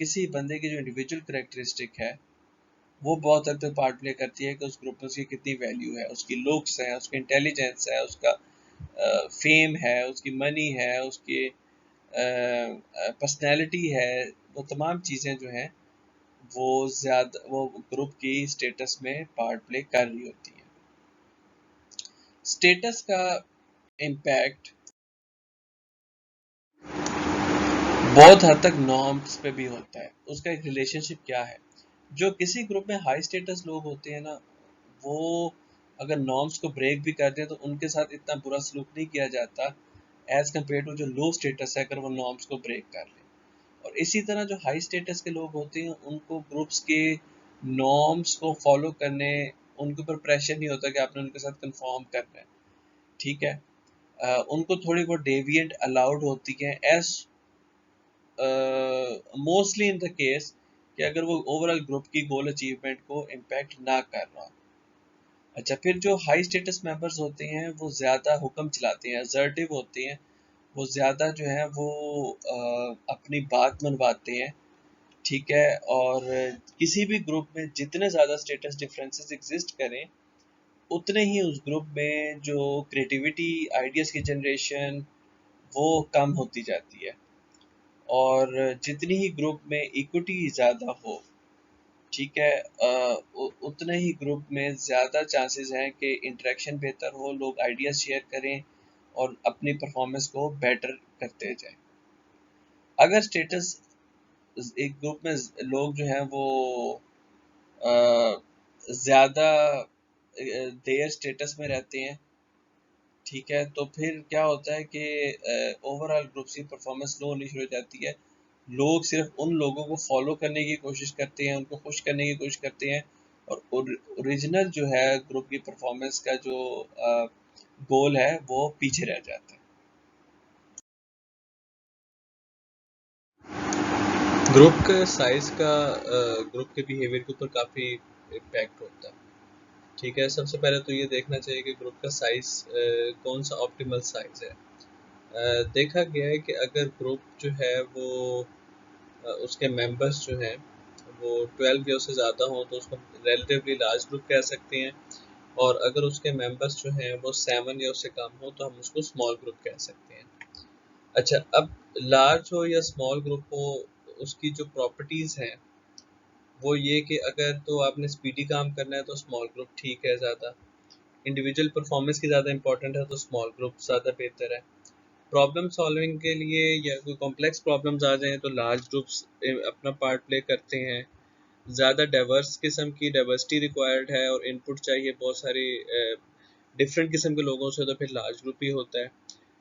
किसी बंदे की जो इंडिविजुअल करेक्टरिस्टिक है वो बहुत हद तक पार्ट प्ले करती है कि उस ग्रुप में उसकी कितनी वैल्यू है, उसकी लुक्स है, उसकी इंटेलिजेंस है, उसका फेम है, उसकी मनी है, उसकी पर्सनैलिटी है। वो तमाम चीज़ें जो हैं वो ज़्यादा वो ग्रुप की स्टेटस में पार्ट प्ले कर रही होती हैं। स्टेटस का इम्पैक्ट बहुत हद तक नॉर्म्स पे भी होता है। उसका एक रिलेशनशिप क्या है, जो किसी ग्रुप में हाई स्टेटस लोग होते हैं ना, वो अगर नॉर्म्स को ब्रेक भी करते हैं तो उनके साथ इतना बुरा सलूक नहीं किया जाता एज कम्पेयर टू जो लो स्टेटस है, अगर वो नॉर्म्स को ब्रेक कर ले। और इसी तरह जो हाई स्टेटस के लोग होते हैं उनको ग्रुप्स के नॉर्म्स को फॉलो करने, उनके ऊपर प्रेशर नहीं होता कि आपने उनके साथ कंफॉर्म करना है, ठीक है। उनको थोड़ी बहुत डेविएंट अलाउड होती है, as mostly in the case कि अगर वो ओवरऑल ग्रुप की गोल अचीवमेंट को इम्पैक्ट ना कर रहा। अच्छा, फिर जो हाई स्टेटस मेंबर्स होते हैं वो ज़्यादा हुक्म चलाते हैं, असर्टिव होते हैं, वो ज़्यादा जो है वो अपनी बात मनवाते हैं, ठीक है। और किसी भी ग्रुप में जितने ज़्यादा स्टेटस डिफरेंसेस एग्जिस्ट करें, उतने ही उस ग्रुप में जो क्रिएटिविटी, आइडियाज़ की जनरेशन वो कम होती जाती है। और जितनी ही ग्रुप में इक्विटी ज़्यादा हो, ठीक है, उतने ही ग्रुप में ज़्यादा चांसेस हैं कि इंटरेक्शन बेहतर हो, लोग आइडियाज़ शेयर करें और अपनी परफॉर्मेंस को बेटर करते जाएं। अगर स्टेटस एक ग्रुप में लोग जो हैं वो ज़्यादा देर स्टेटस में रहते हैं, ठीक है, तो फिर क्या होता है कि ओवरऑल ग्रुप की परफॉर्मेंस लो होनी शुरू हो जाती है। लोग सिर्फ उन लोगों को फॉलो करने की कोशिश करते हैं, उनको खुश करने की कोशिश करते हैं, और ओरिजिनल जो है ग्रुप की परफॉर्मेंस का जो गोल है वो पीछे रह जाता है। ग्रुप के साइज का ग्रुप के बिहेवियर के ऊपर काफ़ी इम्पैक्ट होता है, ठीक है। सबसे पहले तो ये देखना चाहिए कि ग्रुप का साइज कौन सा ऑप्टिमल साइज है। देखा गया है कि अगर ग्रुप जो है वो उसके मेंबर्स जो हैं वो 12 या उससे ज़्यादा हों तो उसको रिलेटिवली लार्ज ग्रुप कह सकते हैं, और अगर उसके मेंबर्स जो हैं वो 7 या उससे कम हो तो हम उसको स्मॉल ग्रुप कह सकते हैं। अच्छा, अब लार्ज हो या स्मॉल ग्रुप हो, उसकी जो प्रॉपर्टीज़ हैं वो ये कि अगर तो आपने स्पीडी काम करना है तो स्मॉल ग्रुप ठीक है ज़्यादा, इंडिविजुअल परफॉर्मेंस की ज़्यादा इंपॉर्टेंट है तो स्मॉल ग्रुप ज़्यादा बेहतर है। प्रॉब्लम सॉल्विंग के लिए या कोई कॉम्प्लेक्स प्रॉब्लम्स आ जाएँ तो लार्ज ग्रुप्स अपना पार्ट प्ले करते हैं। ज़्यादा डाइवर्स किस्म की डाइवर्सिटी रिक्वायर्ड है और इनपुट चाहिए बहुत सारी डिफरेंट किस्म के लोगों से, तो फिर लार्ज ग्रुप ही होता है।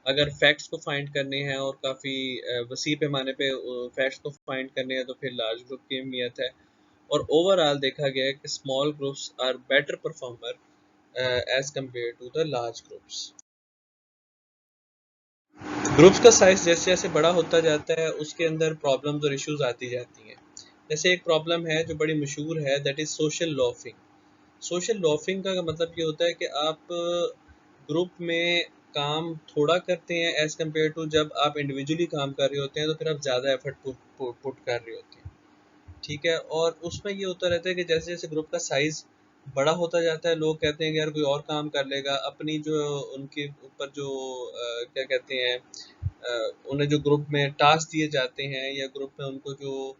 अगर फैक्ट्स को फाइंड करने हैं और काफ़ी वसी पैमाने पे फैक्ट्स को फाइंड करने हैं तो फिर लार्ज ग्रुप की अहमियत है। और ओवरऑल देखा गया है कि small groups are better performer as compare to the large groups. Groups का साइज जैसे जैसे बड़ा होता जाता है उसके अंदर प्रॉब्लम्स और इश्यूज आती जाती हैं। जैसे एक प्रॉब्लम है जो बड़ी मशहूर है, that is social laughing. Social laughing का मतलब ये होता है कि आप ग्रुप में काम थोड़ा करते हैं एज कम्पेयर टू जब आप इंडिविजुअली काम कर रहे होते हैं, तो फिर आप ज़्यादा एफर्ट पुट कर रहे होते हैं। ठीक है। और उसमें ये होता रहता है कि जैसे जैसे ग्रुप का साइज बड़ा होता जाता है, लोग कहते हैं कि यार कोई और काम कर लेगा, अपनी जो उनके ऊपर जो क्या कहते हैं, उन्हें जो ग्रुप में टास्क दिए जाते हैं या ग्रुप में उनको जो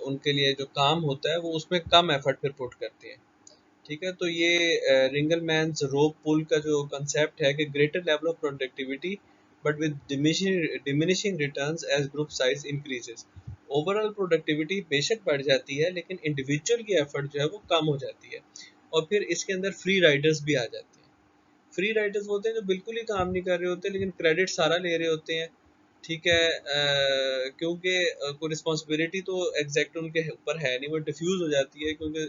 उनके लिए जो काम होता है वो उसमें कम एफर्ट फिर पुट करते हैं। ठीक है। तो ये रिंगलमैन्स रोप पुल का जो कंसेप्ट है कि greater level of productivity but with diminishing returns age group size increases. Overall productivity बेशक बढ़ जाती है लेकिन इंडिविजुअल की एफर्ट जो है वो कम हो जाती है। और फिर इसके अंदर फ्री राइडर्स भी आ जाते हैं। फ्री राइडर्स होते हैं जो बिल्कुल ही काम नहीं कर रहे होते लेकिन क्रेडिट सारा ले रहे होते हैं। ठीक है। क्योंकि कोई रिस्पॉन्सिबिलिटी तो एग्जैक्ट उनके ऊपर है नहीं, वो डिफ्यूज हो जाती है क्योंकि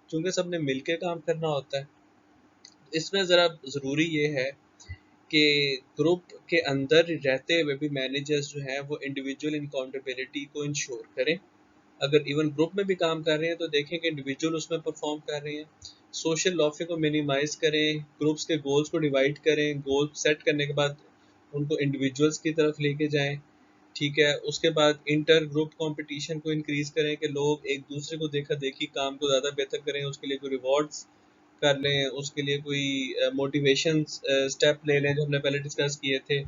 चूंकि सबने मिलके काम करना होता है। इसमें ज़रा ज़रूरी ये है कि ग्रुप के अंदर रहते हुए भी मैनेजर्स जो हैं वो इंडिविजुअल अकाउंटेबिलिटी को इंश्योर करें। अगर इवन ग्रुप में भी काम कर रहे हैं तो देखें कि इंडिविजुअल उसमें परफॉर्म कर रहे हैं। सोशल लॉफिंग को मिनिमाइज करें, ग्रुप्स के गोल्स को डिवाइड करें, गोल सेट करने के बाद उनको इंडिविजुअल्स की तरफ लेके जाएं। ठीक है। उसके बाद इंटर ग्रुप कंपटीशन को इंक्रीज करें कि लोग एक दूसरे को देखा देखी काम को ज़्यादा बेहतर करें, उसके लिए कोई रिवॉर्ड्स कर लें, उसके लिए कोई मोटिवेशन स्टेप ले लें जो हमने पहले डिस्कस किए थे।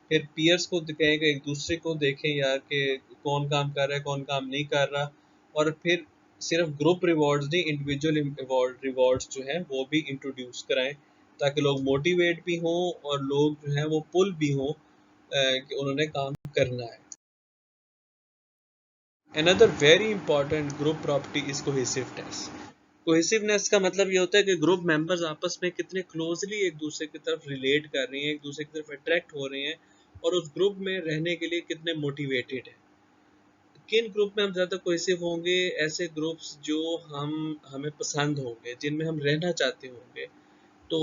फिर पीयर्स को कहें कि एक दूसरे को देखें यार कि कौन काम कर रहा है कौन काम नहीं कर रहा। और फिर सिर्फ ग्रुप रिवॉर्ड्स नहीं, इंडिविजुअल रिवॉर्ड्स जो हैं वो भी इंट्रोड्यूस कराएं ताकि लोग मोटिवेट भी हों और लोग जो हैं वो पुल भी हों कि उन्होंने काम करना है। Another very important group property is cohesiveness. Cohesiveness का मतलब ये होता है कि ग्रुप मेंबर्स आपस में कितने क्लोजली एक दूसरे की तरफ रिलेट कर रहे हैं, एक दूसरे की तरफ अट्रैक्ट हो रहे हैं और उस ग्रुप में रहने के लिए कितने मोटिवेटेड हैं। किन ग्रुप में हम ज़्यादा कोहेसिव होंगे? ऐसे ग्रुप्स जो हमें पसंद होंगे, जिनमें हम रहना चाहते होंगे। तो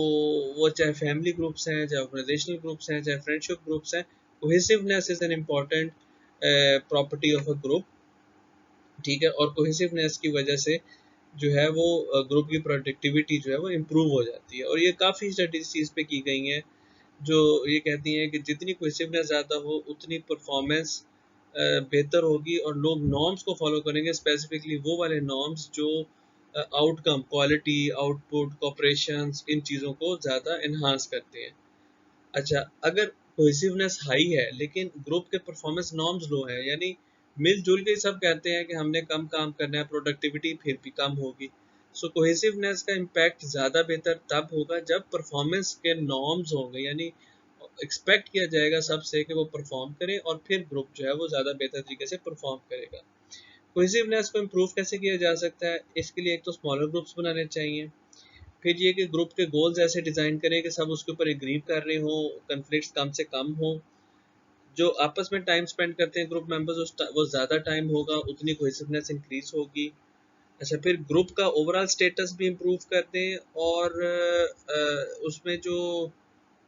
वो चाहे फैमिली ग्रुप्स हैं, चाहे ऑर्गेनाइजेशनल ग्रुप्स हैं, चाहे फ्रेंडशिप ग्रुप्स हैं, cohesiveness is an important property of a group. ठीक है। और कोहेसिवनेस की वजह से जो है वो ग्रुप की प्रोडक्टिविटी जो है वो इम्प्रूव हो जाती है। और ये काफ़ी स्टडीज इस चीज़ पे की गई हैं जो ये कहती हैं कि जितनी कोहेसिवनेस ज़्यादा हो उतनी परफॉर्मेंस बेहतर होगी और लोग नॉर्म्स को फॉलो करेंगे, स्पेसिफिकली वो वाले नॉर्म्स जो आउटकम, क्वालिटी, आउटपुट, कॉपरेशंस, इन चीज़ों को ज़्यादा इन्हांस करते हैं। अच्छा, अगर कोहेसिवनेस हाई है लेकिन ग्रुप के परफॉर्मेंस नॉर्म्स लो है, यानी मिलजुल के सब कहते हैं कि हमने कम काम करना है, प्रोडक्टिविटी फिर भी कम होगी। सो कोहेसिवनेस का इम्पैक्ट ज़्यादा बेहतर तब होगा जब परफॉर्मेंस के नॉर्म्स होंगे, यानी एक्सपेक्ट किया जाएगा सबसे कि वो परफॉर्म करें और फिर ग्रुप जो है वो ज़्यादा बेहतर तरीके से परफॉर्म करेगा। कोहेसिवनेस को इम्प्रूव कैसे किया जा सकता है? इसके लिए एक तो स्मॉलर ग्रुप्स बनाने चाहिए। फिर ये कि ग्रुप के गोल्स ऐसे डिज़ाइन करें कि सब उसके ऊपर एग्री कर रहे हों, कन्फ्लिक्ट्स कम से कम हों। जो आपस में टाइम स्पेंड करते हैं ग्रुप मेंबर्स वो ज़्यादा टाइम होगा, उतनी कोहेसिवनेस इंक्रीज होगी। अच्छा, फिर ग्रुप का ओवरऑल स्टेटस भी इम्प्रूव कर दें और उसमें जो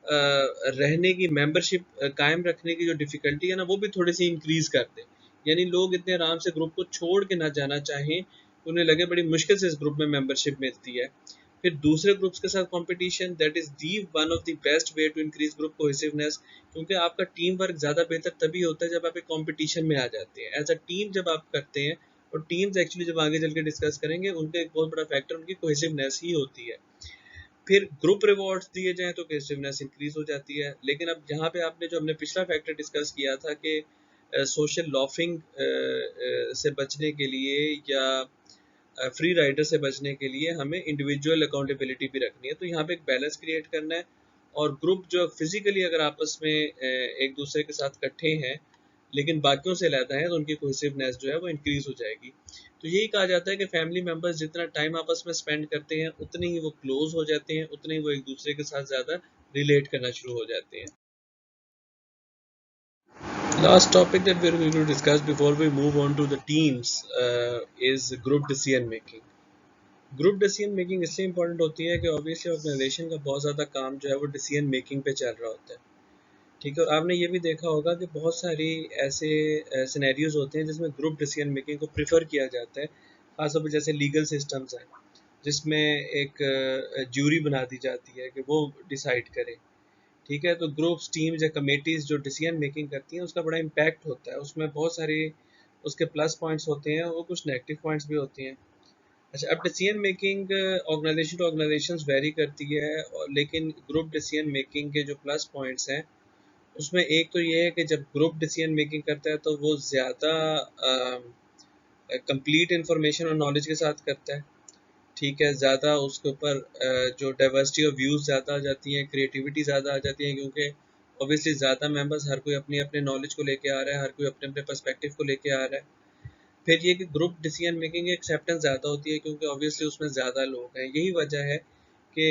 रहने की मेंबरशिप कायम रखने की जो डिफ़िकल्टी है ना वो भी थोड़ी सी इंक्रीज कर दें। यानी लोग इतने आराम से ग्रुप को छोड़ के ना जाना चाहें, उन्हें लगे बड़ी मुश्किल से इस ग्रुप में मेंबरशिप मिलती है। फिर दूसरे ग्रुप्स के साथ competition, that is the one of the best way to increase group cohesiveness. क्योंकि आपका टीम वर्क ज़्यादा बेहतर तभी होता है जब आप एक कंपटीशन में आ जाते हैं। एज अ टीम जब आप करते हैं, और टीम्स एक्चुअली जब आगे चल के डिस्कस करेंगे उनका एक बहुत बड़ा फैक्टर उनकी कोहेसिवनेस ही होती है। फिर ग्रुप रिवॉर्ड्स दिए जाएं तो कोहेसिवनेस इंक्रीज हो जाती है। लेकिन अब यहाँ पे आपने जो हमने पिछला फैक्टर डिस्कस किया था कि सोशल लॉफिंग से बचने के लिए या फ्री राइडर से बचने के लिए हमें इंडिविजुअल अकाउंटेबिलिटी भी रखनी है। तो यहाँ पे एक बैलेंस क्रिएट करना है। और ग्रुप जो फिजिकली अगर आपस में एक दूसरे के साथ इकट्ठे हैं लेकिन बाकियों से अलहदा हैं तो उनकी कोहेसिवनेस जो है वो इंक्रीज हो जाएगी। तो यही कहा जाता है कि फैमिली मेम्बर्स जितना टाइम आपस में स्पेंड करते हैं उतने ही वो क्लोज हो जाते हैं, उतने ही वो एक दूसरे के साथ ज़्यादा रिलेट करना शुरू हो जाते हैं। Last topic that we're going to discuss before we move on to the teams is group decision making. Group decision making इसलिए इंपॉर्टेंट होती है कि ऑब्वियसली ऑर्गेनाइजेशन का बहुत ज़्यादा काम जो है वो डिसीजन मेकिंग पे चल रहा होता है। ठीक है। और आपने ये भी देखा होगा कि बहुत सारी ऐसे सिनेरियोज होते हैं जिसमें ग्रुप डिसीजन मेकिंग को प्रेफर किया जाता है, खासतौर पर जैसे लीगल सिस्टम्स हैं जिसमें एक ज्यूरी बना दी जाती है कि वो डिसाइड करे। ठीक है। तो ग्रुप्स, टीम्स या कमेटीज़ जो डिसीजन मेकिंग करती हैं उसका बड़ा इम्पैक्ट होता है, उसमें बहुत सारी उसके प्लस पॉइंट्स होते हैं और कुछ नेगेटिव पॉइंट्स भी होते हैं। अच्छा, अब decision making organisation to organisation vary करती है, लेकिन ग्रुप डिसीजन मेकिंग के जो प्लस पॉइंट्स हैं उसमें एक तो ये है कि जब ग्रुप डिसीजन मेकिंग करता है तो वो ज़्यादा कंप्लीट इंफॉर्मेशन और नॉलेज के साथ करता है। ठीक है, ज़्यादा उसके ऊपर जो डाइवर्सिटी ऑफ व्यूज़ ज़्यादा आ जाती है, क्रिएटिविटी ज़्यादा आ जाती है, क्योंकि ऑब्वियसली ज़्यादा मेंबर्स, हर कोई अपने अपने नॉलेज को लेके आ रहा है, हर कोई अपने अपने पर्सपेक्टिव को लेके आ रहा है। फिर ये कि ग्रुप डिसीजन मेकिंग एक्सेप्टेंस ज़्यादा होती है, क्योंकि ऑब्वियसली उसमें ज़्यादा लोग हैं। यही वजह है कि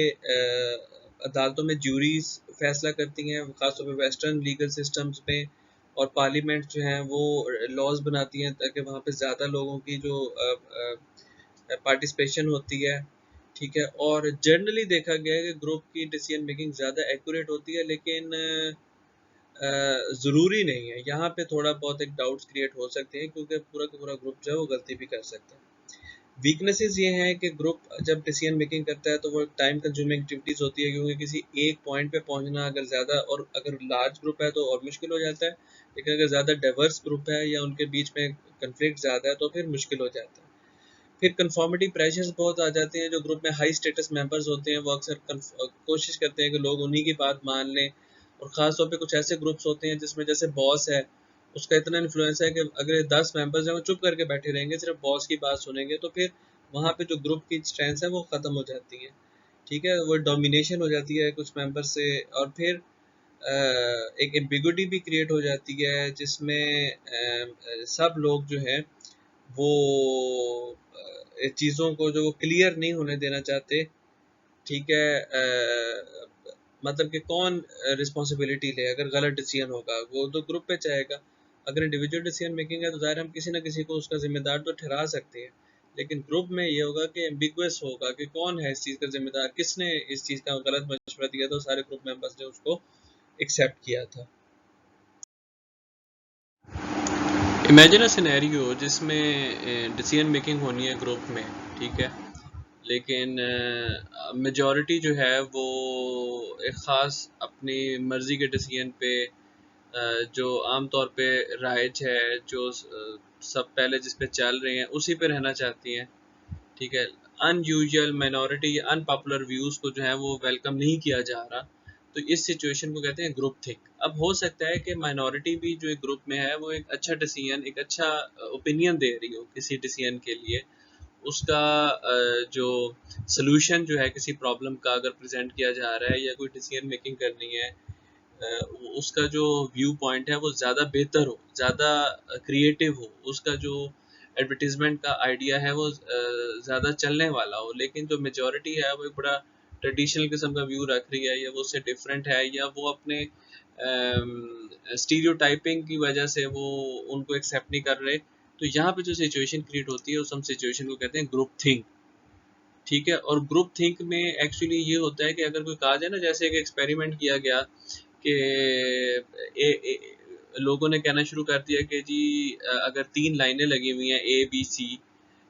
अदालतों में ज्यूरीज फैसला करती हैं, ख़ासतौर पर वेस्टर्न लीगल सिस्टम्स में, और पार्लियामेंट जो हैं वो लॉज बनाती हैं ताकि वहाँ पे ज़्यादा लोगों की जो पार्टिसिपेशन होती है। ठीक है, और जनरली देखा गया है कि ग्रुप की डिसीजन मेकिंग ज़्यादा एक्यूरेट होती है, लेकिन ज़रूरी नहीं है। यहाँ पे थोड़ा बहुत एक डाउट्स क्रिएट हो सकते हैं, क्योंकि पूरा का पूरा ग्रुप जो है वो गलती भी कर सकता है। वीकनेसेस ये हैं कि ग्रुप जब डिसीजन मेकिंग करता है तो वो टाइम कंज्यूमिंग एक्टिविटीज़ होती है, क्योंकि किसी एक पॉइंट पे पहुंचना अगर ज़्यादा, और अगर लार्ज ग्रुप है तो और मुश्किल हो जाता है, लेकिन अगर ज़्यादा डाइवर्स ग्रुप है या उनके बीच में कन्फ्लिक्ट ज़्यादा है तो फिर मुश्किल हो जाता है। फिर कंफर्मिटी प्रेशर्स बहुत आ जाते हैं। जो ग्रुप में हाई स्टेटस मेंबर्स होते हैं वो अक्सर कोशिश करते हैं कि लोग उन्हीं की बात मान लें, और ख़ास तौर पे कुछ ऐसे ग्रुप्स होते हैं जिसमें जैसे बॉस है, उसका इतना इन्फ्लुएंस है कि अगर 10 मेंबर्स हैं वो चुप करके बैठे रहेंगे, सिर्फ बॉस की बात सुनेंगे, तो फिर वहाँ पे जो ग्रुप की स्ट्रेंथ है वो ख़त्म हो जाती है। ठीक है, वो डोमिनेशन हो जाती है कुछ मेंबर से, और फिर एक एम्बिगुइटी भी क्रिएट हो जाती है, जिसमें सब लोग जो है वो चीज़ों को जो क्लियर नहीं होने देना चाहते। ठीक है, मतलब कि कौन रिस्पॉन्सिबिलिटी ले अगर गलत डिसीजन होगा, वो तो ग्रुप पे चाहेगा। अगर इंडिविजुअल डिसीजन मेकिंग है तो ज़ाहिर हम किसी ना किसी को उसका जिम्मेदार तो ठहरा सकते हैं, लेकिन ग्रुप में ये होगा कि एम्बिगुअस होगा कि कौन है इस चीज़ का जिम्मेदार, किसने इस चीज़ का गलत मशवरा दिया था, सारे ग्रुप मेंबर्स ने उसको एक्सेप्ट किया था। इमेजिन अ सिनेरियो जिसमें डिसीजन मेकिंग होनी है ग्रुप में। ठीक है, लेकिन मेजॉरिटी जो है वो एक ख़ास अपनी मर्ज़ी के डिसीजन पे जो आम तौर पे राइज है, जो सब पहले जिस पे चल रहे हैं उसी पे रहना चाहती हैं। ठीक है, अनयूजुअल माइनॉरिटी या अनपॉपुलर व्यूज़ को जो है वो वेलकम नहीं किया जा रहा, तो इस सिचुएशन को कहते हैं ग्रुप थिंक। अब हो सकता है कि माइनॉरिटी भी जो एक ग्रुप में है वो एक अच्छा डिसीजन, एक अच्छा ओपिनियन दे रही हो किसी डिसीजन के लिए, उसका जो सलूशन जो है किसी प्रॉब्लम का अगर प्रेजेंट किया जा रहा है या कोई डिसीजन मेकिंग करनी है, उसका जो व्यू पॉइंट है वो ज़्यादा बेहतर हो, ज़्यादा क्रिएटिव हो, उसका जो एडवर्टीजमेंट का आइडिया है वो ज़्यादा चलने वाला हो, लेकिन जो मेजॉरिटी है वो एक बड़ा ट्रेडिशनल किस्म का व्यू रख रही है, या वो उससे डिफरेंट है, या वो अपने स्टीरियोटाइपिंग की वजह से वो उनको एक्सेप्ट नहीं कर रहे, तो यहाँ पे जो सिचुएशन क्रिएट होती है उस हम सिचुएशन को कहते हैं ग्रुप थिंक। ठीक है, और ग्रुप थिंक में एक्चुअली ये होता है कि अगर कोई कहा जाए ना, जैसे एक एक्सपेरिमेंट किया गया कि लोगों ने कहना शुरू कर दिया कि जी अगर 3 लाइनें लगी हुई हैं ए बी सी,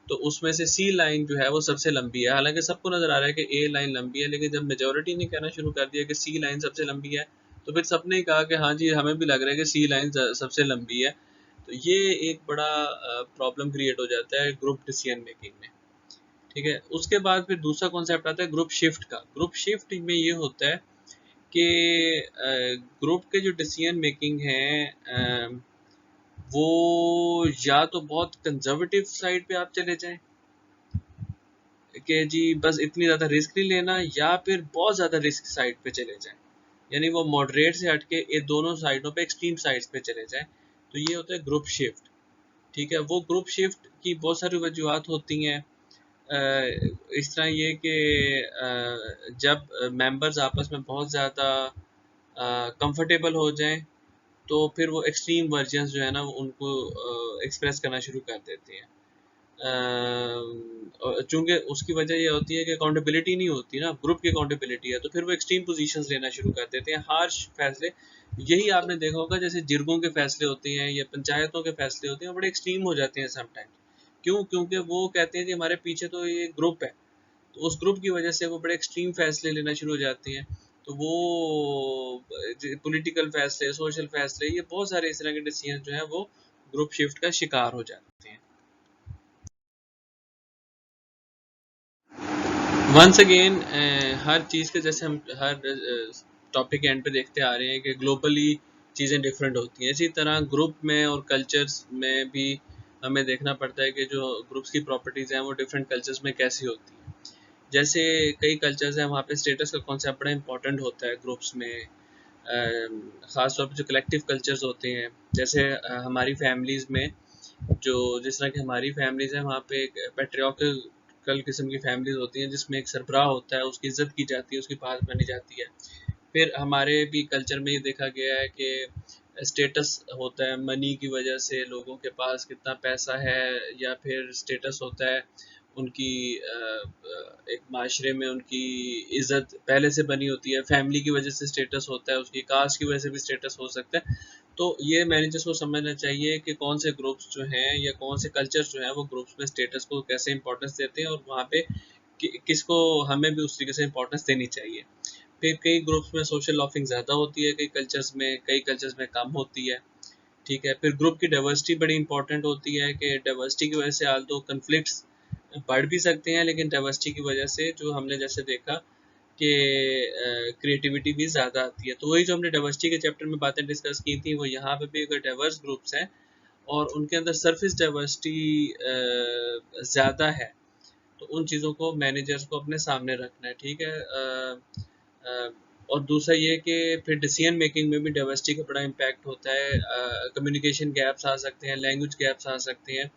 तो उसमें से सी लाइन जो है वो सबसे लंबी है। हालांकि सबको नज़र आ रहा है कि ए लाइन लंबी है, लेकिन जब मेजॉरिटी ने कहना शुरू कर दिया कि सी लाइन सबसे लंबी है, तो फिर सबने कहा कि हाँ जी हमें भी लग रहा है कि सी लाइन सबसे लंबी है। तो ये एक बड़ा प्रॉब्लम क्रिएट हो जाता है ग्रुप डिसीजन मेकिंग में। ठीक है, उसके बाद फिर दूसरा कॉन्सेप्ट आता है ग्रुप शिफ्ट का। ग्रुप शिफ्ट में ये होता है कि ग्रुप के जो डिसीजन मेकिंग है वो या तो बहुत कंजर्वेटिव साइड पे आप चले जाएं कि जी बस इतनी ज़्यादा रिस्क नहीं लेना, या फिर बहुत ज़्यादा रिस्क साइड पे चले जाएं, यानी वो मॉडरेट से हट के ये दोनों साइडों पे एक्सट्रीम साइड्स पे चले जाएं, तो ये होता है ग्रुप शिफ्ट। ठीक है, वो ग्रुप शिफ्ट की बहुत सारी वजूहत होती हैं। इस तरह ये कि जब मेंबर्स आपस में बहुत ज़्यादा कंफर्टेबल हो जाएं तो फिर वो एक्सट्रीम वर्जन्स जो है ना वो उनको एक्सप्रेस करना शुरू कर देते हैं। चूंकि उसकी वजह ये होती है कि अकाउंटेबिलिटी नहीं होती ना, ग्रुप की अकाउंटेबिलिटी है, तो फिर वो एक्सट्रीम पोजीशंस लेना शुरू कर देते हैं, हार्श फैसले। यही आपने देखा होगा जैसे जिरगों के फैसले होते हैं या पंचायतों के फैसले होते हैं, वो बड़े एक्सट्रीम हो जाते हैं समटाइम्स। क्यों? क्योंकि वो कहते हैं कि हमारे पीछे तो ये ग्रुप है, तो उस ग्रुप की वजह से वो बड़े एक्सट्रीम फैसले लेना शुरू हो जाते हैं। तो वो पॉलिटिकल फैसले, सोशल फैसले, ये बहुत सारे इस तरह के डिसीजन जो हैं वो ग्रुप शिफ्ट का शिकार हो जाते हैं। वंस अगेन हर चीज़ के जैसे हम हर टॉपिक के एंड पे देखते आ रहे हैं कि ग्लोबली चीज़ें डिफरेंट होती हैं, इसी तरह ग्रुप में और कल्चर्स में भी हमें देखना पड़ता है कि जो ग्रुप्स की प्रॉपर्टीज़ हैं वो डिफरेंट कल्चर्स में कैसी होती हैं। जैसे कई कल्चर्स हैं वहाँ पे स्टेटस का कॉन्सेप्ट बड़ा इंपॉर्टेंट होता है ग्रुप्स में, ख़ास तौर पे जो कलेक्टिव कल्चर्स होते हैं, जैसे हमारी फैमिलीज़ में जो जिस तरह की हमारी फैमिलीज़ हैं वहाँ पे एक पैट्रियार्कल किस्म की फैमिलीज़ होती हैं जिसमें एक सरबराह होता है, उसकी इज़्ज़त की जाती है, उसकी बात मानी जाती है। फिर हमारे भी कल्चर में ये देखा गया है कि स्टेटस होता है, मनी की वजह से लोगों के पास कितना पैसा है, या फिर स्टेटस होता है उनकी एक माशरे में उनकी इज़्ज़त पहले से बनी होती है, फैमिली की वजह से स्टेटस होता है, उसकी कास्ट की वजह से भी स्टेटस हो सकता है। तो ये मैनेजर्स को समझना चाहिए कि कौन से ग्रुप्स जो हैं या कौन से कल्चर्स जो हैं वो ग्रुप्स में स्टेटस को कैसे इंपॉर्टेंस देते हैं, और वहाँ पे किसको हमें भी उस तरीके से इंपॉर्टेंस देनी चाहिए। फिर कई ग्रुप्स में सोशल लॉफिंग ज़्यादा होती है, कई कल्चर्स में कम होती है। ठीक है, फिर ग्रुप की डाइवर्सिटी बड़ी इंपॉर्टेंट होती है कि डाइवर्सिटी की वजह से आल दो कन्फ्लिक्ट्स बढ़ भी सकते हैं, लेकिन डाइवर्सिटी की वजह से जो हमने जैसे देखा कि क्रिएटिविटी भी ज़्यादा आती है। तो वही जो हमने डाइवर्सिटी के चैप्टर में बातें डिस्कस की थी वो यहाँ पे भी अगर डाइवर्स ग्रुप्स हैं और उनके अंदर सरफेस डाइवर्सिटी ज़्यादा है तो उन चीज़ों को मैनेजर्स को अपने सामने रखना है। ठीक है, और दूसरा ये कि फिर डिसीजन मेकिंग में भी डाइवर्सिटी का बड़ा इम्पैक्ट होता है, कम्युनिकेशन गैप्स आ सकते हैं, लैंग्वेज गैप्स आ सकते हैं।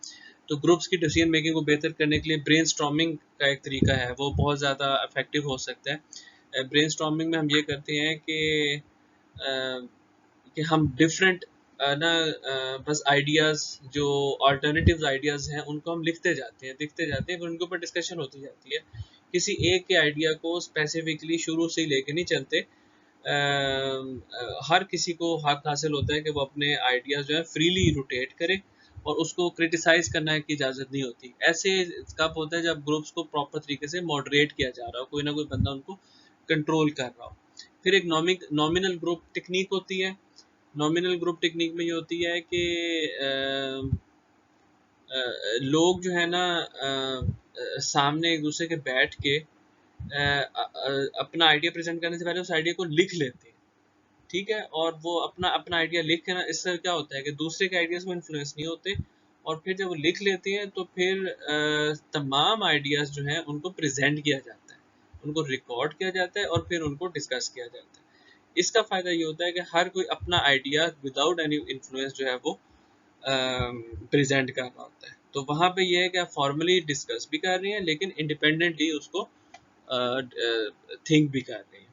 तो ग्रुप्स की डिसीजन मेकिंग को बेहतर करने के लिए ब्रेनस्टॉर्मिंग का एक तरीका है, वो बहुत ज़्यादा इफेक्टिव हो सकता है। ब्रेनस्टॉर्मिंग में हम ये करते हैं कि हम डिफरेंट ना बस आइडियाज़ जो अल्टरनेटिव आइडियाज़ हैं उनको हम लिखते जाते हैं, लिखते जाते हैं, फिर उनके ऊपर डिस्कशन होती जाती है। किसी एक के आइडिया को स्पेसिफिकली शुरू से ही लेके नहीं चलते। हर किसी को हक हासिल होता है कि वो अपने आइडियाज़ जो है फ्रीली रोटेट करे, और उसको क्रिटिसाइज़ करने की इजाज़त नहीं होती। ऐसे कब होता है जब ग्रुप्स को प्रॉपर तरीके से मॉडरेट किया जा रहा हो, कोई ना कोई बंदा उनको कंट्रोल कर रहा हो। फिर एक नॉमिनल ग्रुप टेक्निक होती है। नॉमिनल ग्रुप टेक्निक में ये होती है कि लोग जो है ना सामने एक दूसरे के बैठ के अपना आइडिया प्रेजेंट करने से पहले उस आइडिया को लिख लेते हैं। ठीक है, और वो अपना अपना आइडिया लिख के ना, इससे क्या होता है कि दूसरे के आइडियाज़ में इन्फ्लुएंस नहीं होते, और फिर जब वो लिख लेते हैं तो फिर तमाम आइडियाज़ जो हैं उनको प्रेजेंट किया जाता है, उनको रिकॉर्ड किया जाता है और फिर उनको डिस्कस किया जाता है। इसका फ़ायदा ये होता है कि हर कोई अपना आइडिया विदाउट एनी इन्फ्लुएंस जो है वो प्रेजेंट कर रहा होता है। तो वहाँ पे ये है कि आप फॉर्मली डिस्कस भी कर रहे हैं लेकिन इंडिपेंडेंटली उसको थिंक भी कर रहे हैं।